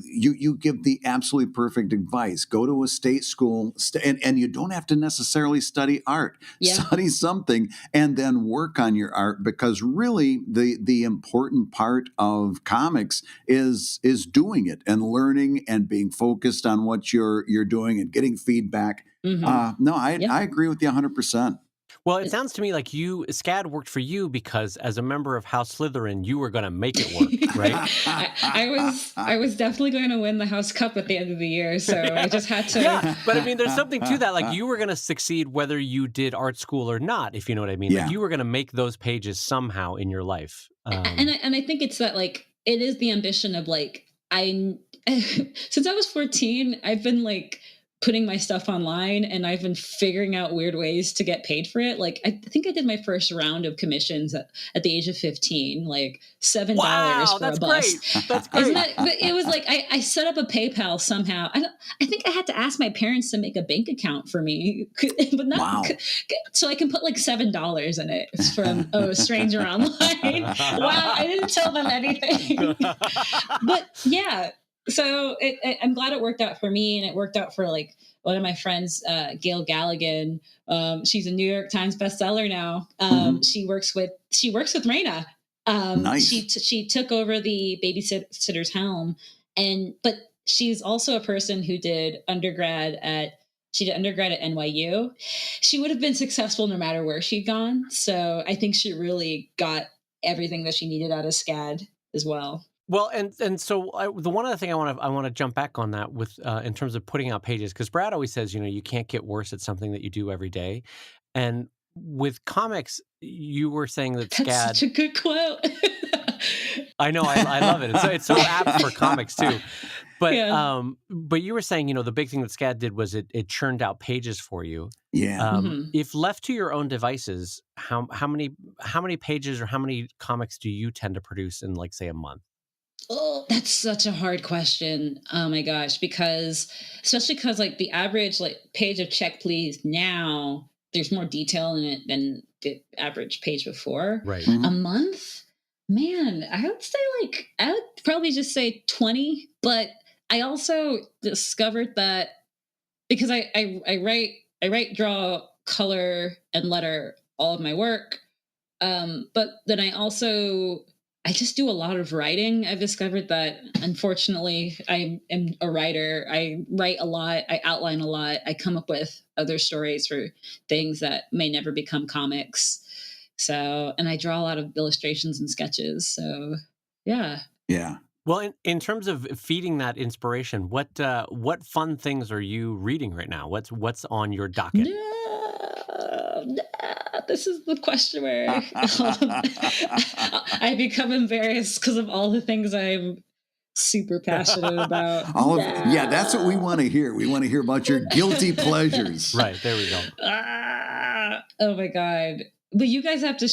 you give the absolutely perfect advice. Go to a state school, and you don't have to necessarily study art. Study something and then work on your art, because really the important part of comics is doing it and learning and being focused on what you're doing and getting feedback. I agree with you 100%. Well, it sounds to me like SCAD worked for you because as a member of House Slytherin, you were going to make it work, right? I was definitely going to win the House Cup at the end of the year, so I just had to. Yeah, but I mean, there's something to that. Like, you were going to succeed whether you did art school or not, if you know what I mean. Yeah. Like, you were going to make those pages somehow in your life. And I think it's that, like, it is the ambition of, like, since I was 14, I've been like putting my stuff online, and I've been figuring out weird ways to get paid for it. Like, I think I did my first round of commissions at the age of 15, like $7 for a bust. Great. That's great. But it was like, I set up a PayPal somehow. I think I had to ask my parents to make a bank account for me, but not so I can put like $7 in it. It's from a stranger online. Wow, I didn't tell them anything. But yeah. So I'm glad it worked out for me, and it worked out for like one of my friends, Gail Galligan. She's a New York Times bestseller now. She works with Raina. Nice. She took over the babysitter's helm, but she's also a person who did undergrad at NYU. She would have been successful no matter where she'd gone. So I think she really got everything that she needed out of SCAD as well. Well, and so the one other thing I want to jump back on that with in terms of putting out pages, because Brad always says, you can't get worse at something that you do every day, and with comics, you were saying that SCAD. That's such a good quote. I know, I love it. It's so apt for comics too. But but you were saying, the big thing that SCAD did was it churned out pages for you. Yeah. If left to your own devices, how many pages or how many comics do you tend to produce in, like, say, a month? Oh, that's such a hard question. Oh my gosh, especially because like the average like page of Check Please now, there's more detail in it than the average page before. Right. A month? Man, I would probably just say 20, but I also discovered that because I write, draw, color, and letter all of my work. But then I just do a lot of writing. I've discovered that, unfortunately, I am a writer. I write a lot. I outline a lot. I come up with other stories for things that may never become comics. So, and I draw a lot of illustrations and sketches. So, yeah. Yeah. Well, in terms of feeding that inspiration, what fun things are you reading right now? What's on your docket? This is the question where I become embarrassed because of all the things I'm super passionate about. That's what we want to hear. We want to hear about your guilty pleasures. Right, there we go. Oh my God. But you guys have to,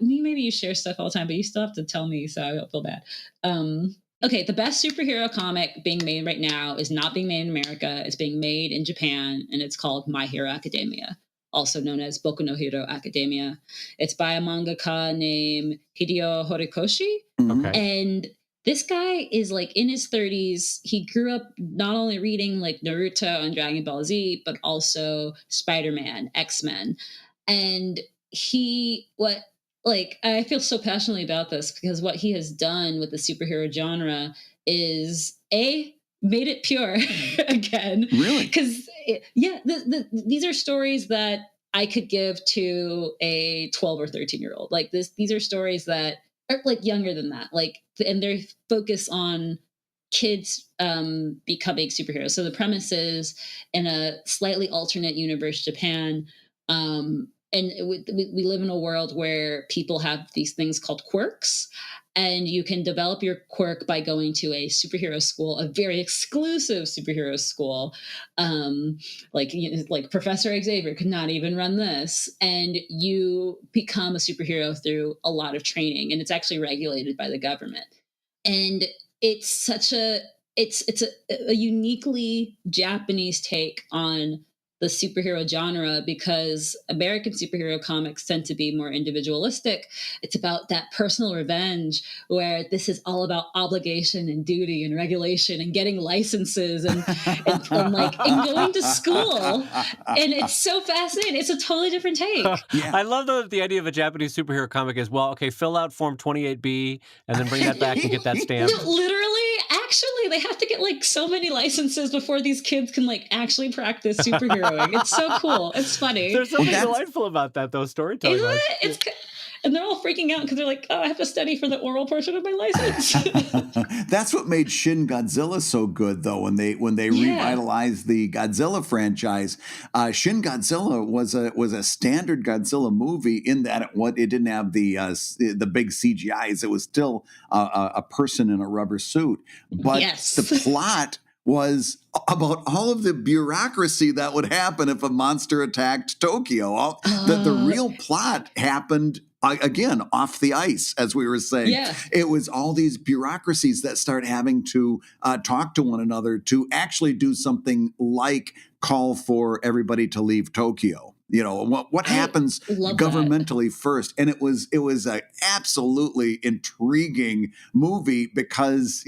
maybe you share stuff all the time, but you still have to tell me so I don't feel bad. Okay, the best superhero comic being made right now is not being made in America. It's being made in Japan, and it's called My Hero Academia, also known as Boku no Hero Academia. It's by a mangaka named Hideo Horikoshi. Okay. And this guy is like in his 30s. He grew up not only reading like Naruto and Dragon Ball Z, but also Spider-Man, X-Men. And like I feel so passionately about this because what he has done with the superhero genre is made it pure again. Really? Because yeah, these are stories that I could give to a 12 or 13-year-old. Like these are stories that are like younger than that. Like, and they're focused on kids becoming superheroes. So the premise is in a slightly alternate universe, Japan. And we live in a world where people have these things called quirks, and you can develop your quirk by going to a superhero school, a very exclusive superhero school. Like Professor Xavier could not even run this, and you become a superhero through a lot of training, and it's actually regulated by the government. And it's such a a uniquely Japanese take on the superhero genre, because American superhero comics tend to be more individualistic. It's about that personal revenge, where this is all about obligation and duty and regulation and getting licenses and going to school. And it's so fascinating. It's a totally different take. Yeah. I love the idea of a Japanese superhero comic is, well, okay, fill out form 28B and then bring that back and get that stamp. No, literally, actually, they have to get like so many licenses before these kids can like actually practice superheroing. It's so cool. It's funny. There's something delightful about that, though, storytelling. Isn't it? And they're all freaking out because they're like, oh, I have to study for the oral portion of my license. That's what made Shin Godzilla so good, though, when they revitalized the Godzilla franchise. Shin Godzilla was a standard Godzilla movie in that it didn't have the big CGIs. It was still a person in a rubber suit. But the plot was about all of the bureaucracy that would happen if a monster attacked Tokyo. The real plot happened, again, off the ice, as we were saying. Yeah. It was all these bureaucracies that start having to talk to one another to actually do something like call for everybody to leave Tokyo. You know, what happens governmentally first. And it was an absolutely intriguing movie, because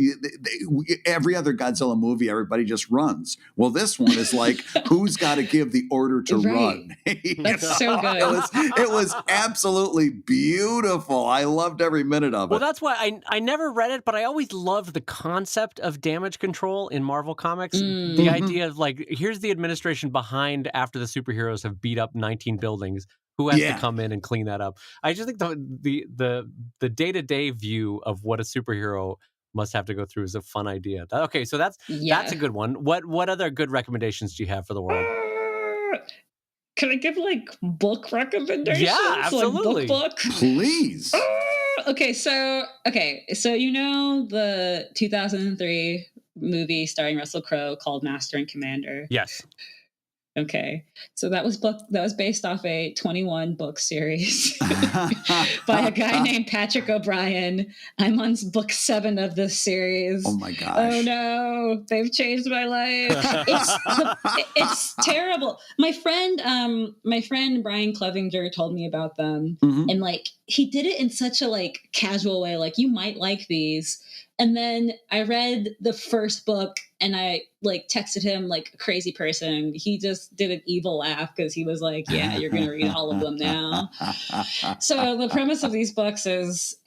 every other Godzilla movie, everybody just runs. Well, this one is like, who's got to give the order to run? That's so good. It was absolutely beautiful. I loved every minute of it. Well, that's why I never read it, but I always loved the concept of damage control in Marvel Comics. The idea of like, here's the administration behind after the superheroes have beat up 19 buildings. Who has to come in and clean that up? I just think the day-to-day view of what a superhero must have to go through is a fun idea. Okay, so that's a good one. What other good recommendations do you have for the world? Can I give like book recommendations? Yeah, absolutely. Like book? Please. Okay, so you know the 2003 movie starring Russell Crowe called Master and Commander? Yes. Okay, so that was based off a 21 book series by a guy named Patrick O'Brien. I'm on book 7 of this series. Oh my gosh! Oh no, they've changed my life. It's terrible. My friend Brian Clevenger told me about them, and like he did it in such a like casual way, like you might like these. And then I read the first book and I like texted him like a crazy person. He just did an evil laugh because he was like, yeah, you're going to read all of them now. So the premise of these books is,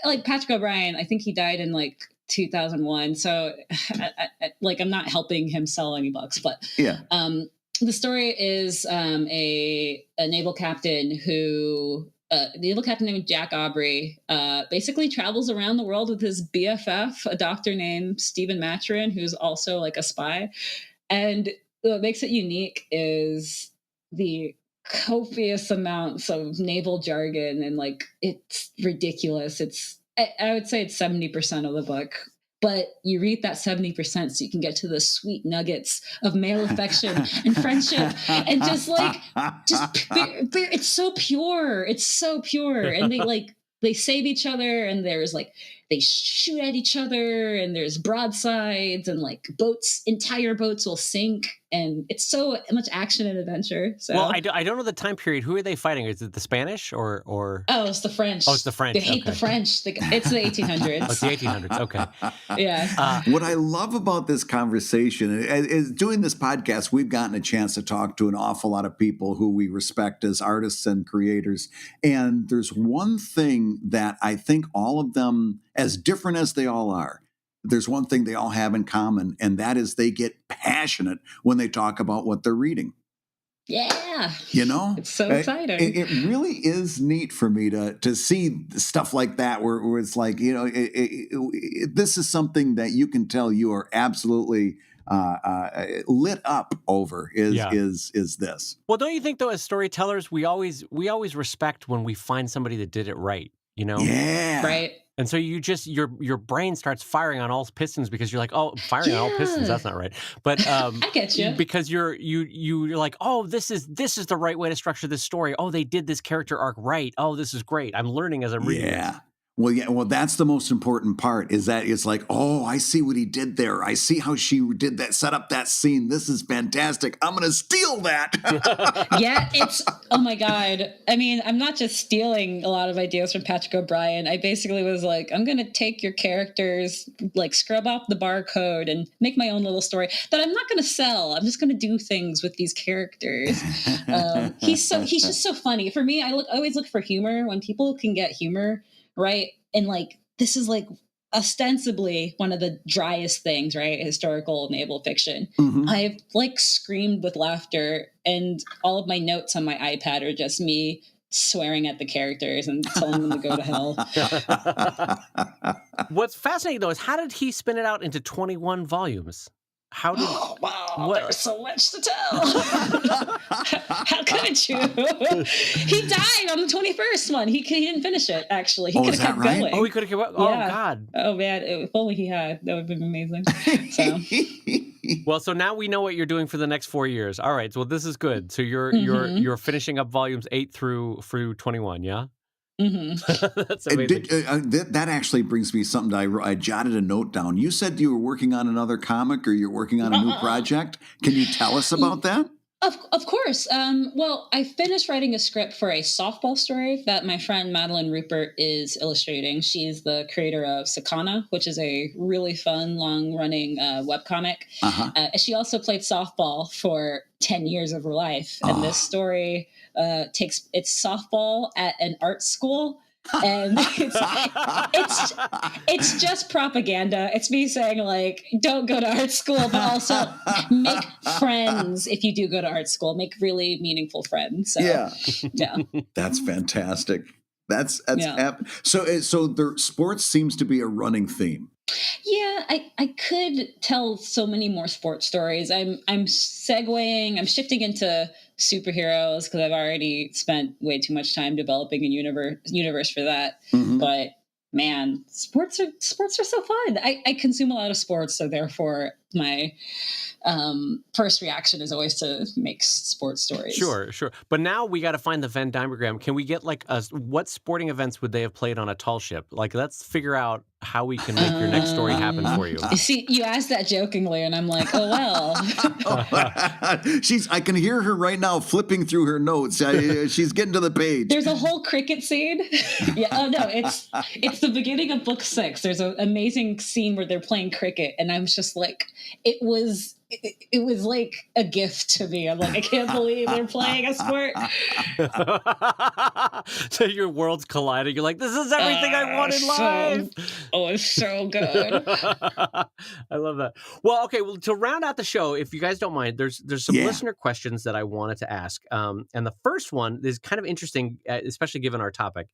like Patrick O'Brien, I think he died in like 2001. So I'm not helping him sell any books, but the story is a naval captain who... the naval captain named Jack Aubrey basically travels around the world with his BFF, a doctor named Stephen Maturin, who's also like a spy. And what makes it unique is the copious amounts of naval jargon, and like it's ridiculous. I would say it's 70% of the book. But you read that 70% so you can get to the sweet nuggets of male affection and friendship, and it's so pure. It's so pure. And they save each other, and there's like, they shoot at each other, and there's broadsides, and like entire boats will sink and it's so much action and adventure. So Well, I don't know the time period. Who are they fighting? Is it the Spanish or? Oh, it's the French. Oh, it's the French. They hate the French. It's the 1800s. Oh, it's the 1800s. Okay. Yeah. What I love about this conversation is doing this podcast, we've gotten a chance to talk to an awful lot of people who we respect as artists and creators. And there's one thing that I think all of them, as different as they all are, there's one thing they all have in common, and that is they get passionate when they talk about what they're reading. Yeah. You know? It's so exciting. It really is neat for me to see stuff like that where it's like, you know, this is something that you can tell you are absolutely lit up over is this. Well, don't you think though, as storytellers, we always respect when we find somebody that did it right, you know? Yeah. Right. And so you just your brain starts firing on all pistons because you're like, oh, firing on all pistons, that's not right. But I get you. Because you're like, oh, this is the right way to structure this story. Oh, they did this character arc right. Oh, this is great. I'm learning as I'm reading. Yeah. Well, that's the most important part is that it's like, oh, I see what he did there. I see how she did that, set up that scene. This is fantastic. I'm going to steal that. Yeah, oh my God. I mean, I'm not just stealing a lot of ideas from Patrick O'Brien. I basically was like, I'm going to take your characters, like scrub out the barcode and make my own little story that I'm not going to sell. I'm just going to do things with these characters. He's just so funny. For me, I always look for humor when people can get humor. Right. And like, this is like ostensibly one of the driest things, right? Historical naval fiction. Mm-hmm. I've like screamed with laughter, and all of my notes on my iPad are just me swearing at the characters and telling them to go to hell. What's fascinating though is how did he spin it out into 21 volumes? How did? Oh, wow, there's so much to tell. How could you? He died on the 21st one. He didn't finish it, actually. He could have kept going. Oh, he could have kept going. Oh, yeah. God. Oh, man. If only he had. That would have been amazing. So. Well, so now we know what you're doing for the next 4 years. All right. So this is good. So you're finishing up volumes 8 through 21, yeah? Mm-hmm. That's amazing. That actually brings me something I jotted a note down. You said you were working on another comic or you're working on a new project. Can you tell us about that? Of course. Well, I finished writing a script for a softball story that my friend Madeline Rupert is illustrating. She's the creator of Sakana, which is a really fun, long-running webcomic. Uh-huh. She also played softball for 10 years of her life. And this story it's softball at an art school. And it's just propaganda. It's me saying like, don't go to art school, but also make friends if you do go to art school. Make really meaningful friends. So, yeah. That's fantastic. That's so the sports seems to be a running theme. Yeah, I could tell so many more sports stories. I'm segueing. I'm shifting into superheroes because I've already spent way too much time developing a universe for that. Mm-hmm. But man, sports are so fun. I consume a lot of sports, so therefore my first reaction is always to make sports stories. Sure. But now we got to find the Venn diagram. Can we get like what sporting events would they have played on a tall ship? Like, let's figure out how we can make your next story happen for you. See, you asked that jokingly, and I'm like, oh well. I can hear her right now flipping through her notes. She's getting to the page. There's a whole cricket scene. Yeah. Oh no, it's the beginning of book 6. There's an amazing scene where they're playing cricket, and I'm just like, it was like a gift to me. I'm like, I can't believe they're playing a sport. So your worlds colliding. You're like, this is everything I want in life. It's so good. I love that. Well, okay. Well, to round out the show, if you guys don't mind, there's some listener questions that I wanted to ask. And the first one is kind of interesting, especially given our topic.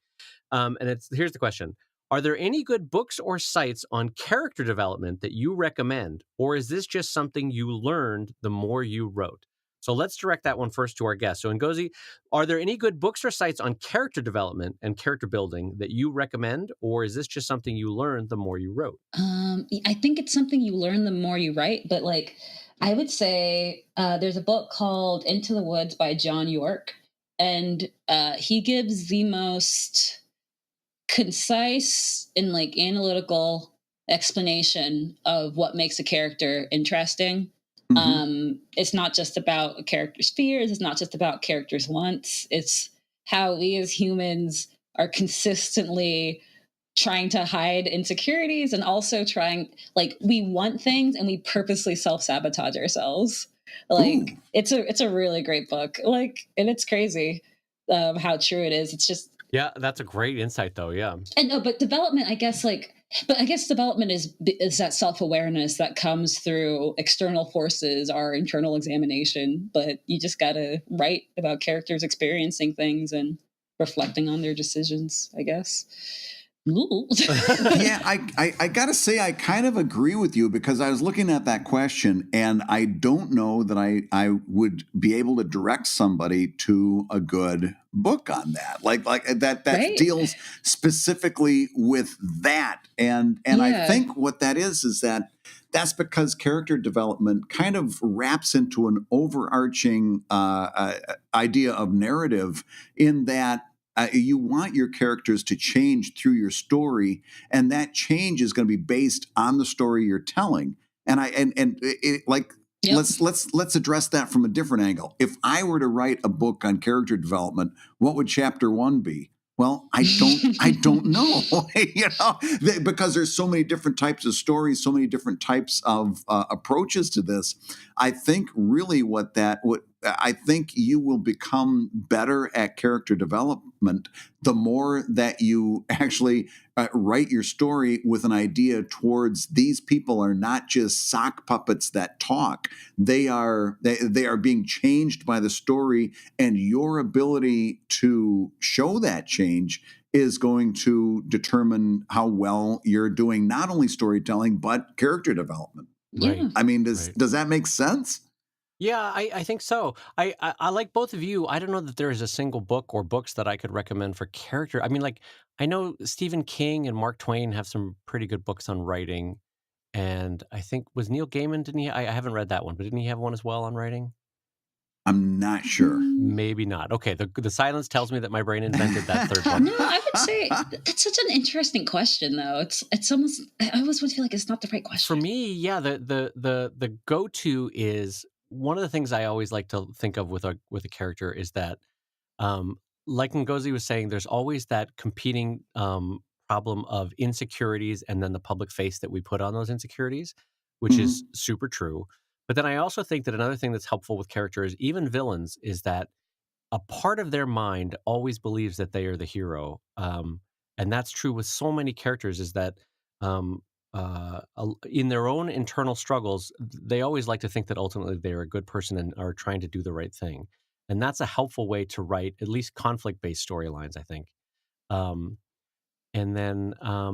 And here's the question. Are there any good books or sites on character development that you recommend? Or is this just something you learned the more you wrote? So let's direct that one first to our guest. So Ngozi, are there any good books or sites on character development and character building that you recommend? Or is this just something you learned the more you wrote? I think it's something you learn the more you write. But like, I would say there's a book called Into the Woods by John York. And he gives the most concise and like analytical explanation of what makes a character interesting. It's not just about a character's fears. It's not just about characters' wants. It's how we as humans are consistently trying to hide insecurities and also trying, like, we want things and we purposely self-sabotage ourselves. Like, Ooh. it's a really great book. Like, and it's crazy how true it is. It's just, Yeah, that's a great insight, though. Yeah. and no, but development, I guess, like, but I guess development is that self-awareness that comes through external forces, our internal examination. But you just gotta write about characters experiencing things and reflecting on their decisions, I guess. Yeah, I got to say, I kind of agree with you, because I was looking at that question and I don't know that I would be able to direct somebody to a good book on that. Like that Right. deals specifically with that. And I Yeah. think what that is that that's because character development kind of wraps into an overarching idea of narrative, in that you want your characters to change through your story, and that change is going to be based on the story you're telling. And like, Yep. let's address that from a different angle. If I were to write a book on character development, what would chapter 1 be? Well, I don't know, because there's so many different types of stories, so many different types of approaches to this. I think really I think you will become better at character development the more that you actually write your story with an idea towards, these people are not just sock puppets that talk. They are being changed by the story, and your ability to show that change is going to determine how well you're doing not only storytelling but character development. Yeah. I mean, does that make sense? Yeah, I think so. I like both of you. I don't know that there is a single book or books that I could recommend for character. I mean, like, I know Stephen King and Mark Twain have some pretty good books on writing, and I think, was Neil Gaiman, didn't he? I haven't read that one, but didn't he have one as well on writing? I'm not sure. Maybe not. Okay, the silence tells me that my brain invented that third book. No, I would say that's such an interesting question, though. It's almost, I always would feel like it's not the right question. For me, yeah, the go-to is, one of the things I always like to think of with a character is that, like Ngozi was saying, there's always that competing problem of insecurities and then the public face that we put on those insecurities, which is super true. But then I also think that another thing that's helpful with characters, even villains, is that a part of their mind always believes that they are the hero. And that's true with so many characters, is that um, in their own internal struggles, they always like to think that ultimately they're a good person and are trying to do the right thing. And that's a helpful way to write at least conflict-based storylines, I think. Um, and then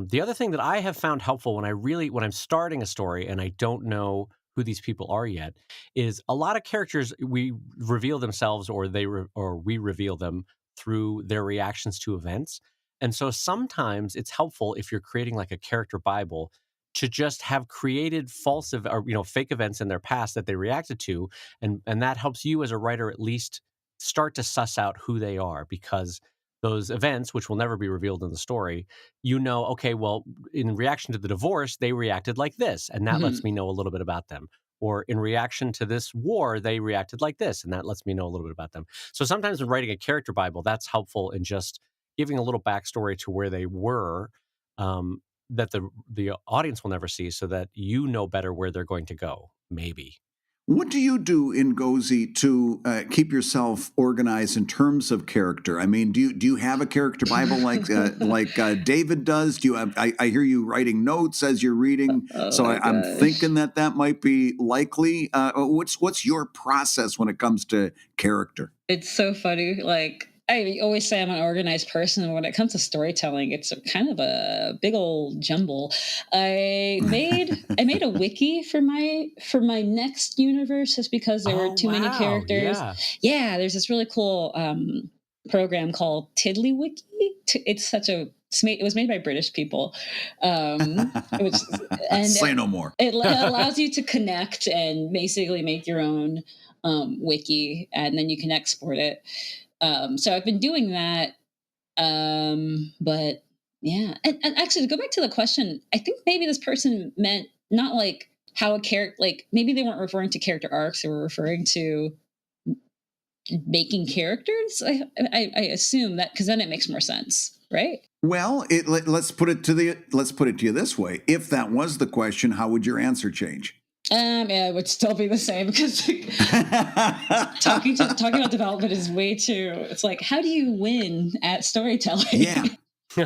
the other thing that I have found helpful when I'm starting a story and I don't know who these people are yet, is a lot of characters, we reveal themselves, or we reveal them through their reactions to events. And so sometimes it's helpful, if you're creating like a character Bible, to just have created fake events in their past that they reacted to, and that helps you as a writer at least start to suss out who they are, because those events, which will never be revealed in the story, okay, well, in reaction to the divorce, they reacted like this, and that lets me know a little bit about them. Or in reaction to this war, they reacted like this, and that lets me know a little bit about them. So sometimes when writing a character Bible, that's helpful in just giving a little backstory to where they were, that the audience will never see, so that you know better where they're going to go, maybe. What do you do in Ngozi to keep yourself organized in terms of character? I mean, do you have a character Bible like David does? Do you have? I hear you writing notes as you're reading, so I'm thinking that might be likely. What's your process when it comes to character? It's so funny. Like, I always say I'm an organized person, and when it comes to storytelling, it's kind of a big old jumble. I made a wiki for my next universe, just because there were too many characters. Yeah, there's this really cool program called Tiddlywiki. It was made by British people. Say no more. It allows you to connect and basically make your own wiki, and then you can export it. So I've been doing that. But yeah, and actually, to go back to the question, I think maybe this person meant not like how a character, like maybe they weren't referring to character arcs, they were referring to making characters. I assume that, because then it makes more sense, right? Well, let's put it to you this way. If that was the question, how would your answer change? Yeah, it would still be the same, because talking about development is way too. It's like, how do you win at storytelling? Yeah. Yeah,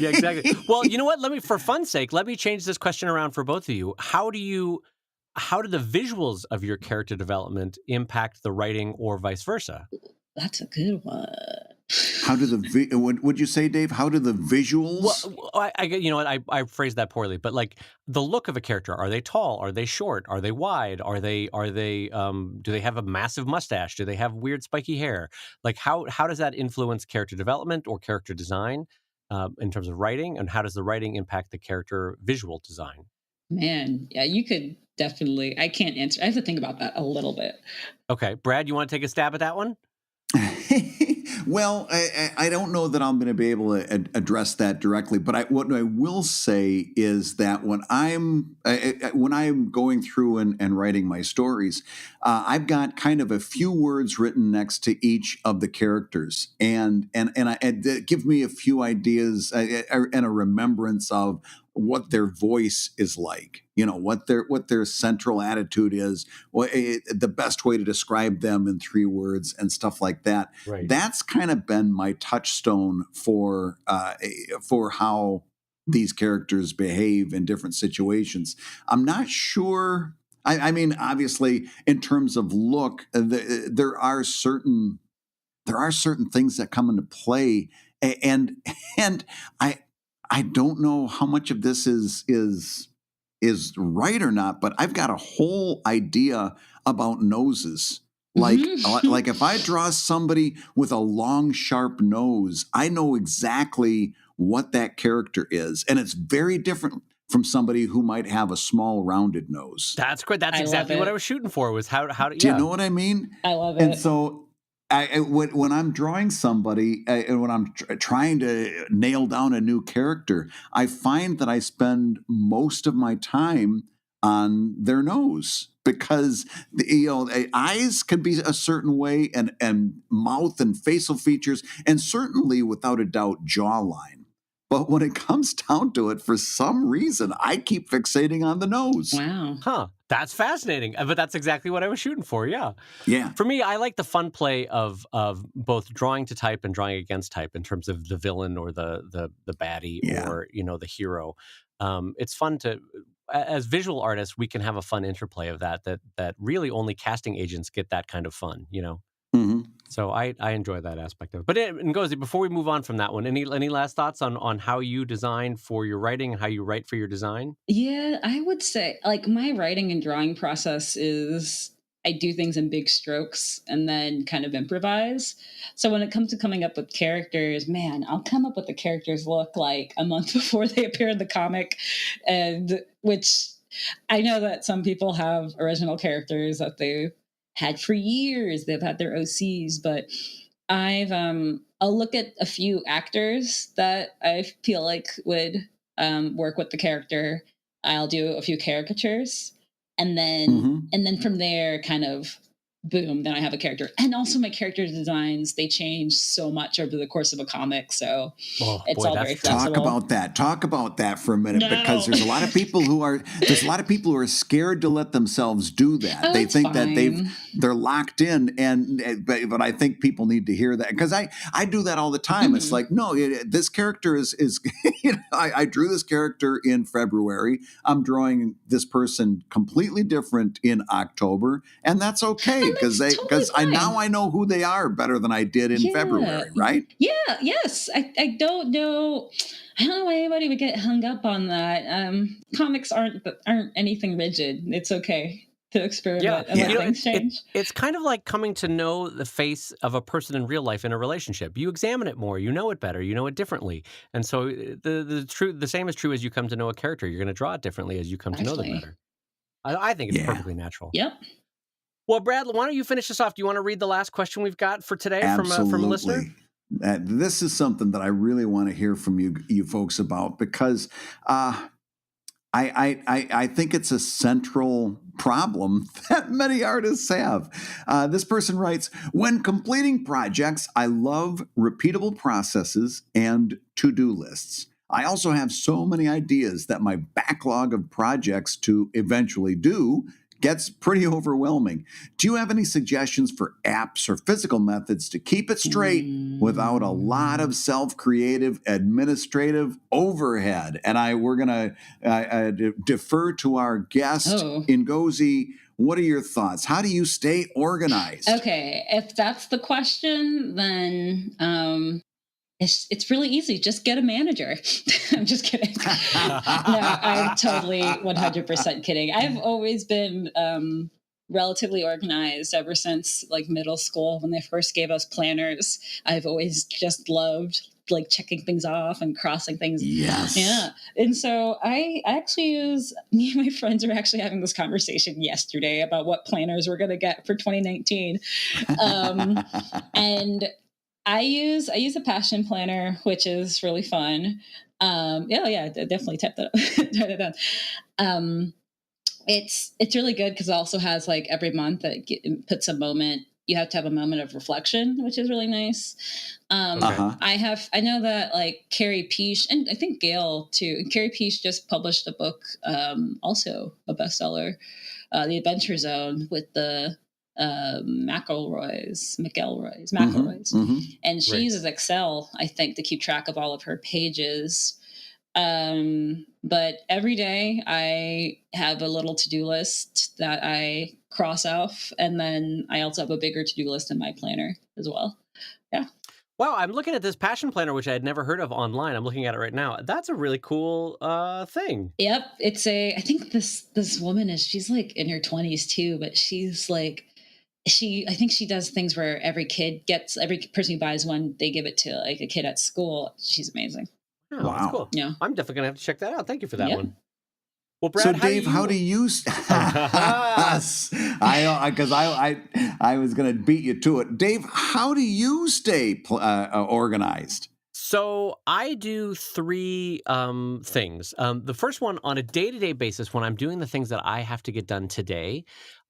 exactly. Well, you know what? For fun's sake, let me change this question around for both of you. How do the visuals of your character development impact the writing, or vice versa? That's a good one. How do would you say, Dave? How do the visuals? Well, I phrased that poorly, but like the look of a character. Are they tall? Are they short? Are they wide? Are they do they have a massive mustache? Do they have weird spiky hair? Like how does that influence character development or character design in terms of writing? And how does the writing impact the character visual design? Man, yeah, you could definitely. I can't answer. I have to think about that a little bit. Okay, Brad, you want to take a stab at that one? Well, I don't know that I'm going to be able to address that directly, but what I will say is that when I'm going through and writing my stories, I've got kind of a few words written next to each of the characters, and give me a few ideas and a remembrance of what their voice is like, what their central attitude is, the best way to describe them in 3 words and stuff like that. Right. That's kind of been my touchstone for how these characters behave in different situations. I'm not sure. I mean, obviously, in terms of look, there are certain things that come into play, and I don't know how much of this is right or not, but I've got a whole idea about noses. Like if I draw somebody with a long, sharp nose, I know exactly what that character is, and it's very different from somebody who might have a small, rounded nose. That's great. That's exactly what I was shooting for. Was how to. Do you know what I mean? I love it. And so, when I'm drawing somebody and when I'm trying to nail down a new character, I find that I spend most of my time on their nose, because eyes can be a certain way, and mouth and facial features, and certainly without a doubt jawline. But when it comes down to it, for some reason, I keep fixating on the nose. Wow. Huh. That's fascinating. But that's exactly what I was shooting for. Yeah. Yeah. For me, I like the fun play of both drawing to type and drawing against type in terms of the villain or the baddie, or the hero. It's fun to, as visual artists, we can have a fun interplay of that really only casting agents get that kind of fun. Mm-hmm. So I enjoy that aspect of it. But Ngozi, before we move on from that one, any last thoughts on how you design for your writing and how you write for your design? Yeah, I would say like my writing and drawing process is I do things in big strokes and then kind of improvise. So when it comes to coming up with characters, man, I'll come up with the characters look like a month before they appear in the comic, and which I know that some people have original characters that they had for years. They've had their OCs, but I'll look at a few actors that I feel like would work with the character. I'll do a few caricatures, and then from there, kind of boom, then I have a character. And also my character designs, they change so much over the course of a comic, so it's all very flexible. Talk about that for a minute, because there's a lot of people who are scared to let themselves do that. They think that they're locked in, but I think people need to hear that, because I do that all the time. Mm-hmm. It's like, no, this character is I drew this character in February. I'm drawing this person completely different in October, and that's okay. Because I know who they are better than I did in February, right? Yeah, yes. I don't know why anybody would get hung up on that. Comics aren't anything rigid. It's okay to experiment and let things change. It's kind of like coming to know the face of a person in real life in a relationship. You examine it more, you know it better, you know it differently. And so the same is true as you come to know a character. You're going to draw it differently as you come to know them better. I think it's perfectly natural. Yep. Well, Brad, why don't you finish this off? Do you want to read the last question we've got for today from a listener? This is something that I really want to hear from you folks about, because I think it's a central problem that many artists have. This person writes, when completing projects, I love repeatable processes and to-do lists. I also have so many ideas that my backlog of projects to eventually do gets pretty overwhelming. Do you have any suggestions for apps or physical methods to keep it straight without a lot of self-creative administrative overhead? And we're going to defer to our guest, Ngozi. What are your thoughts? How do you stay organized? Okay, if that's the question, then it's really easy. Just get a manager. I'm just kidding. No, I'm totally 100% kidding. I've always been relatively organized ever since like middle school when they first gave us planners. I've always just loved like checking things off and crossing things. Yes. Yeah. And so I actually me and my friends were actually having this conversation yesterday about what planners we're going to get for 2019. And I use a passion planner, which is really fun. Definitely type that down. It's really good because it also has like every month that puts a moment. You have to have a moment of reflection, which is really nice. I know that like Carrie Peace and I think Gail too. Carrie Peace just published a book, also a bestseller, The Adventure Zone with the McElroys, and she uses Excel, I think, to keep track of all of her pages. But every day I have a little to-do list that I cross off, and then I also have a bigger to-do list in my planner as well. Yeah. Wow, I'm looking at this passion planner, which I had never heard of online. I'm looking at it right now. That's a really cool thing. Yep, I think this woman she's like in her 20s too, but she's like. I think she does things where every person who buys one, they give it to like a kid at school. She's amazing. Oh, wow. That's cool. Yeah. I'm definitely going to have to check that out. Thank you for that one. Well, Brad, so Dave, how do you I was going to beat you to it. Dave, how do you stay organized? So I do three things. The first one, on a day-to-day basis, when I'm doing the things that I have to get done today,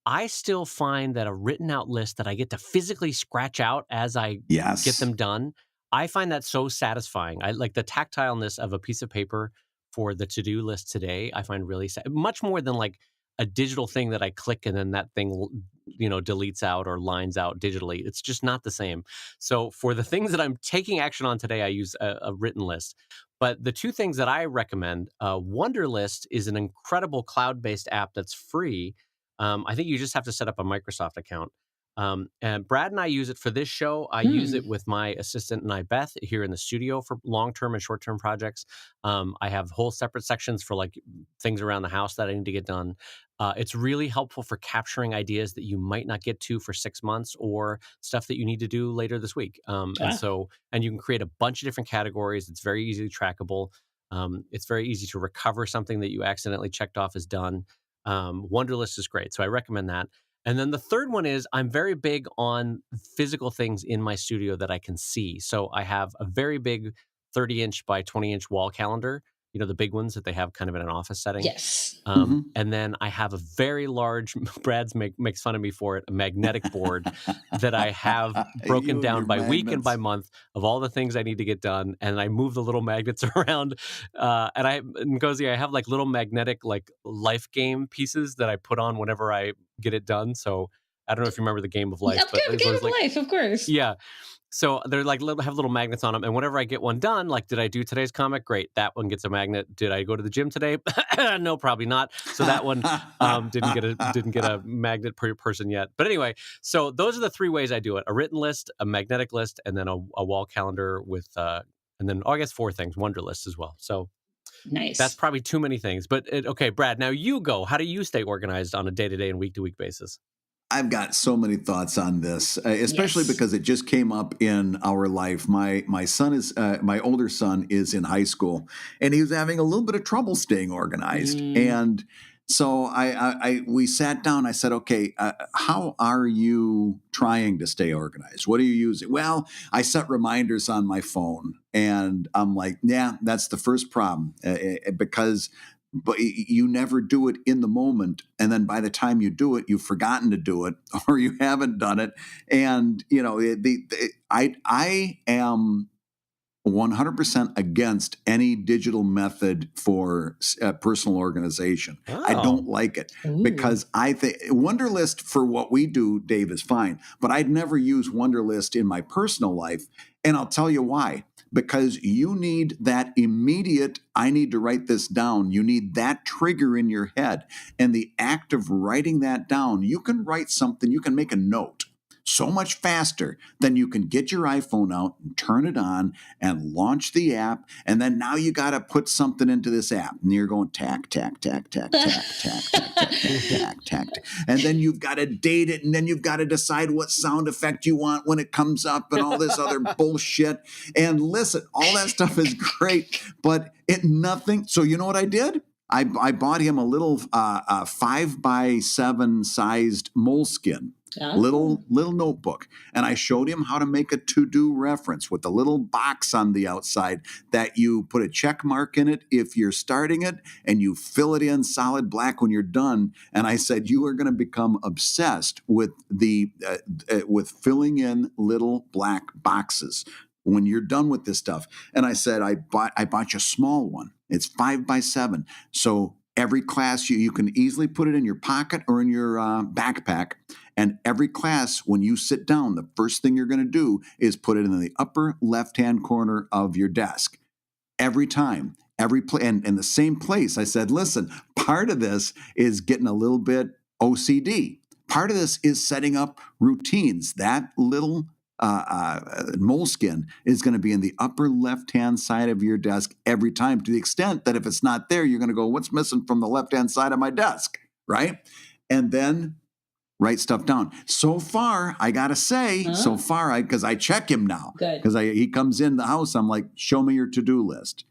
I still find that a written out list that I get to physically scratch out as I get them done, I find that so satisfying. I like the tactileness of a piece of paper for the to-do list today. I find really much more than like a digital thing that I click and then that thing, deletes out or lines out digitally. It's just not the same. So for the things that I'm taking action on today, I use a written list. But the two things that I recommend, Wunderlist is an incredible cloud-based app that's free. I think you just have to set up a Microsoft account. And Brad and I use it for this show. I use it with my assistant and I, Beth, here in the studio for long-term and short-term projects. I have whole separate sections for like things around the house that I need to get done. It's really helpful for capturing ideas that you might not get to for 6 months or stuff that you need to do later this week. And you can create a bunch of different categories. It's very easily trackable. It's very easy to recover something that you accidentally checked off as done. Wunderlist is great. So I recommend that. And then the third one is I'm very big on physical things in my studio that I can see. So I have a very big 30-inch by 20-inch wall calendar, the big ones that they have kind of in an office setting. Yes. And then I have a very large, Brad's makes fun of me for it, a magnetic board that I have broken down by week and by month of all the things I need to get done. And I move the little magnets around. Ngozi, I have like little magnetic like life game pieces that I put on whenever I get it done. So I don't know if you remember the Game of Life. Yeah, but Game of Life, of course. Yeah. So they're like have little magnets on them, and whenever I get one done, like, did I do today's comic? Great, that one gets a magnet. Did I go to the gym today? No, probably not. So that one didn't get a magnet per person yet. But anyway, so those are the three ways I do it: a written list, a magnetic list, and then a wall calendar with, and then I guess 4 things, Wunderlist as well. So nice. That's probably too many things. But okay, Brad, now you go. How do you stay organized on a day-to-day and week-to-week basis? I've got so many thoughts on this, especially because it just came up in our life. My older son is in high school, and he was having a little bit of trouble staying organized. And so we sat down. I said, okay, how are you trying to stay organized? What are you using? Well, I set reminders on my phone, and I'm like, yeah, that's the first problem because but you never do it in the moment. And then by the time you do it, you've forgotten to do it or you haven't done it. And, I am 100% against any digital method for personal organization. Oh. I don't like it because I think Wunderlist for what we do, Dave, is fine, but I'd never use Wunderlist in my personal life. And I'll tell you why. Because you need that immediate, I need to write this down. You need that trigger in your head. And the act of writing that down, you can write something, you can make a note so much faster than you can get your iPhone out and turn it on and launch the app. And then now you got to put something into this app. And you're going tack, tack, tack, tack, tack, tack, tack, tack, tack, tack. And then you've got to date it. And then you've got to decide what sound effect you want when it comes up and all this other bullshit. And listen, all that stuff is great, but nothing. So you know what I did? I bought him a little 5x7 sized moleskin. Little notebook, and I showed him how to make a to-do reference with a little box on the outside that you put a check mark in it if you're starting it, and you fill it in solid black when you're done. And I said, you are going to become obsessed with with filling in little black boxes when you're done with this stuff. And I said, I bought you a small one. It's 5x7, so every class you can easily put it in your pocket or in your backpack. And every class, when you sit down, the first thing you're going to do is put it in the upper left-hand corner of your desk. Every time, and in the same place, I said, listen, part of this is getting a little bit OCD. Part of this is setting up routines. That little moleskin is going to be in the upper left-hand side of your desk every time, to the extent that if it's not there, you're going to go, what's missing from the left-hand side of my desk, right? And then write stuff down. So far, I got to say, because I check him now. Because he comes in the house, I'm like, show me your to-do list,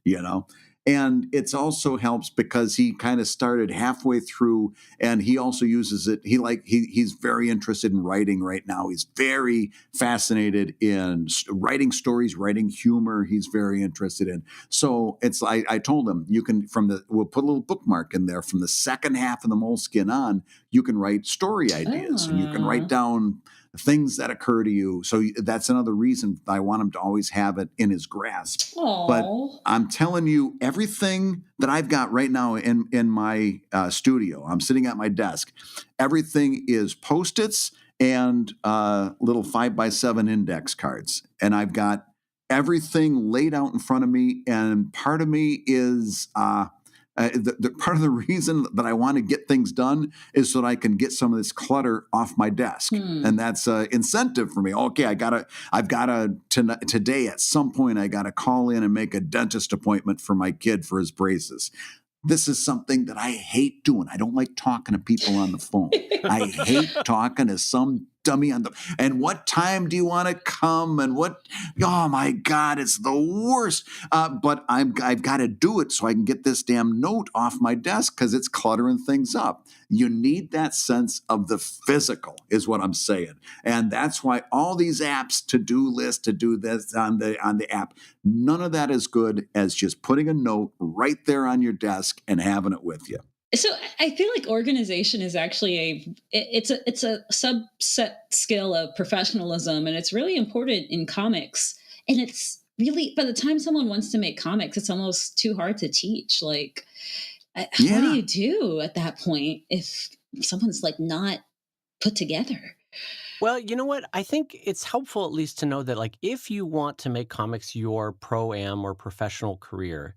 And it also helps because he kind of started halfway through, and he also uses it. He's very interested in writing right now. He's very fascinated in writing stories, writing humor. He's very interested in. So it's I told him, we'll put a little bookmark in there from the second half of the moleskin on. You can write story ideas, and you can write down things that occur to you. So that's another reason I want him to always have it in his grasp. Aww. But I'm telling you, everything that I've got right now in my studio, I'm sitting at my desk, everything is Post-its and little 5x7 index cards. And I've got everything laid out in front of me. And part of me is... the part of the reason that I want to get things done is so that I can get some of this clutter off my desk. And that's incentive for me. Okay, today at some point, I got to call in and make a dentist appointment for my kid for his braces. This is something that I hate doing. I don't like talking to people on the phone. I hate talking to some dummy and what time do you want to come and oh my God, it's the worst. But I've got to do it so I can get this damn note off my desk because it's cluttering things up. You need that sense of the physical is what I'm saying. And that's why all these apps, to-do list, to do this on the app, none of that is good as just putting a note right there on your desk and having it with you. So I feel like organization is actually it's a subset skill of professionalism, and it's really important in comics. And it's really, by the time someone wants to make comics, it's almost too hard to teach. Like, what do you do at that point if someone's like not put together? Well, you know what? I think it's helpful at least to know that, like, if you want to make comics your pro-am or professional career,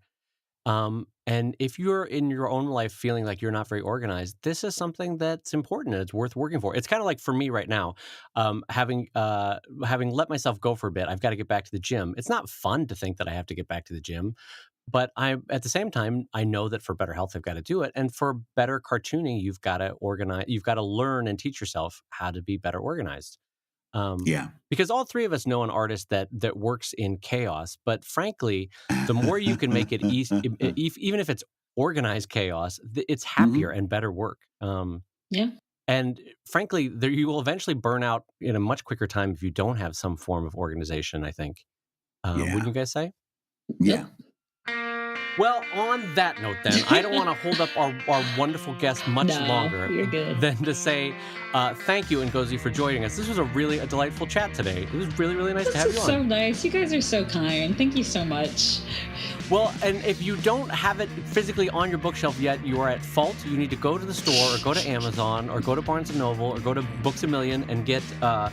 and if you're in your own life feeling like you're not very organized, this is something that's important and it's worth working for. It's kind of like for me right now, having let myself go for a bit, I've got to get back to the gym. It's not fun to think that I have to get back to the gym, but at the same time, I know that for better health, I've got to do it. And for better cartooning, you've got to organize, you've got to learn and teach yourself how to be better organized. Because all three of us know an artist that works in chaos. But frankly, the more you can make it easy, even if it's organized chaos, it's happier and better work. And frankly, you will eventually burn out in a much quicker time if you don't have some form of organization, I think. Wouldn't you guys say? Yeah. Well, on that note, then, I don't want to hold up our wonderful guest much longer you're good. than to say thank you, Ngozi, for joining us. This was a delightful chat today. It was really, really nice to have you on. This is so nice. You guys are so kind. Thank you so much. Well, and if you don't have it physically on your bookshelf yet, you are at fault. You need to go to the store or go to Amazon or go to Barnes & Noble or go to Books A Million and get the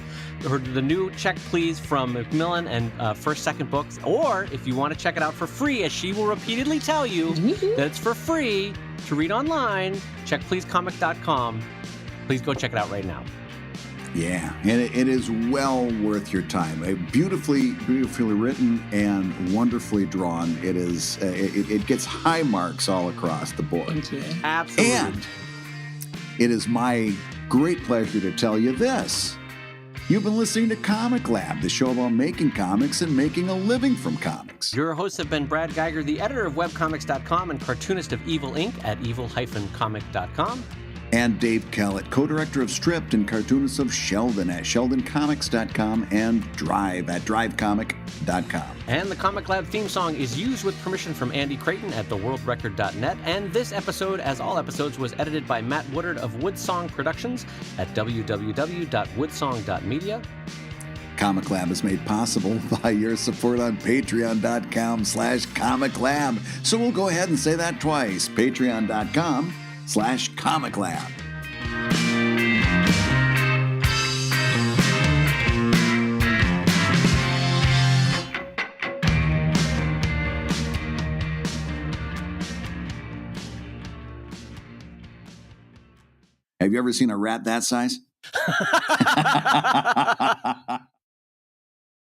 new Check Please from Macmillan and First Second Books. Or if you want to check it out for free, as she will repeatedly tell you that it's for free to read online, checkpleasecomic.com. Please go check it out right now. Yeah, and it is well worth your time. Beautifully written and wonderfully drawn. It is. It gets high marks all across the board. Thank you. Absolutely. And it is my great pleasure to tell you this. You've been listening to ComicLab, the show about making comics and making a living from comics. Your hosts have been Brad Guigar, the editor of Webcomics.com and cartoonist of Evil Inc. at evil-comic.com. And Dave Kellett, co-director of Stripped and cartoonist of Sheldon at sheldoncomics.com and Drive at drivecomic.com. And the ComicLab theme song is used with permission from Andy Creighton at theworldrecord.net. And this episode, as all episodes, was edited by Matt Woodard of Woodsong Productions at www.woodsong.media. ComicLab is made possible by your support on patreon.com/ComicLab. So we'll go ahead and say that twice, patreon.com/ComicLab. Have you ever seen a rat that size?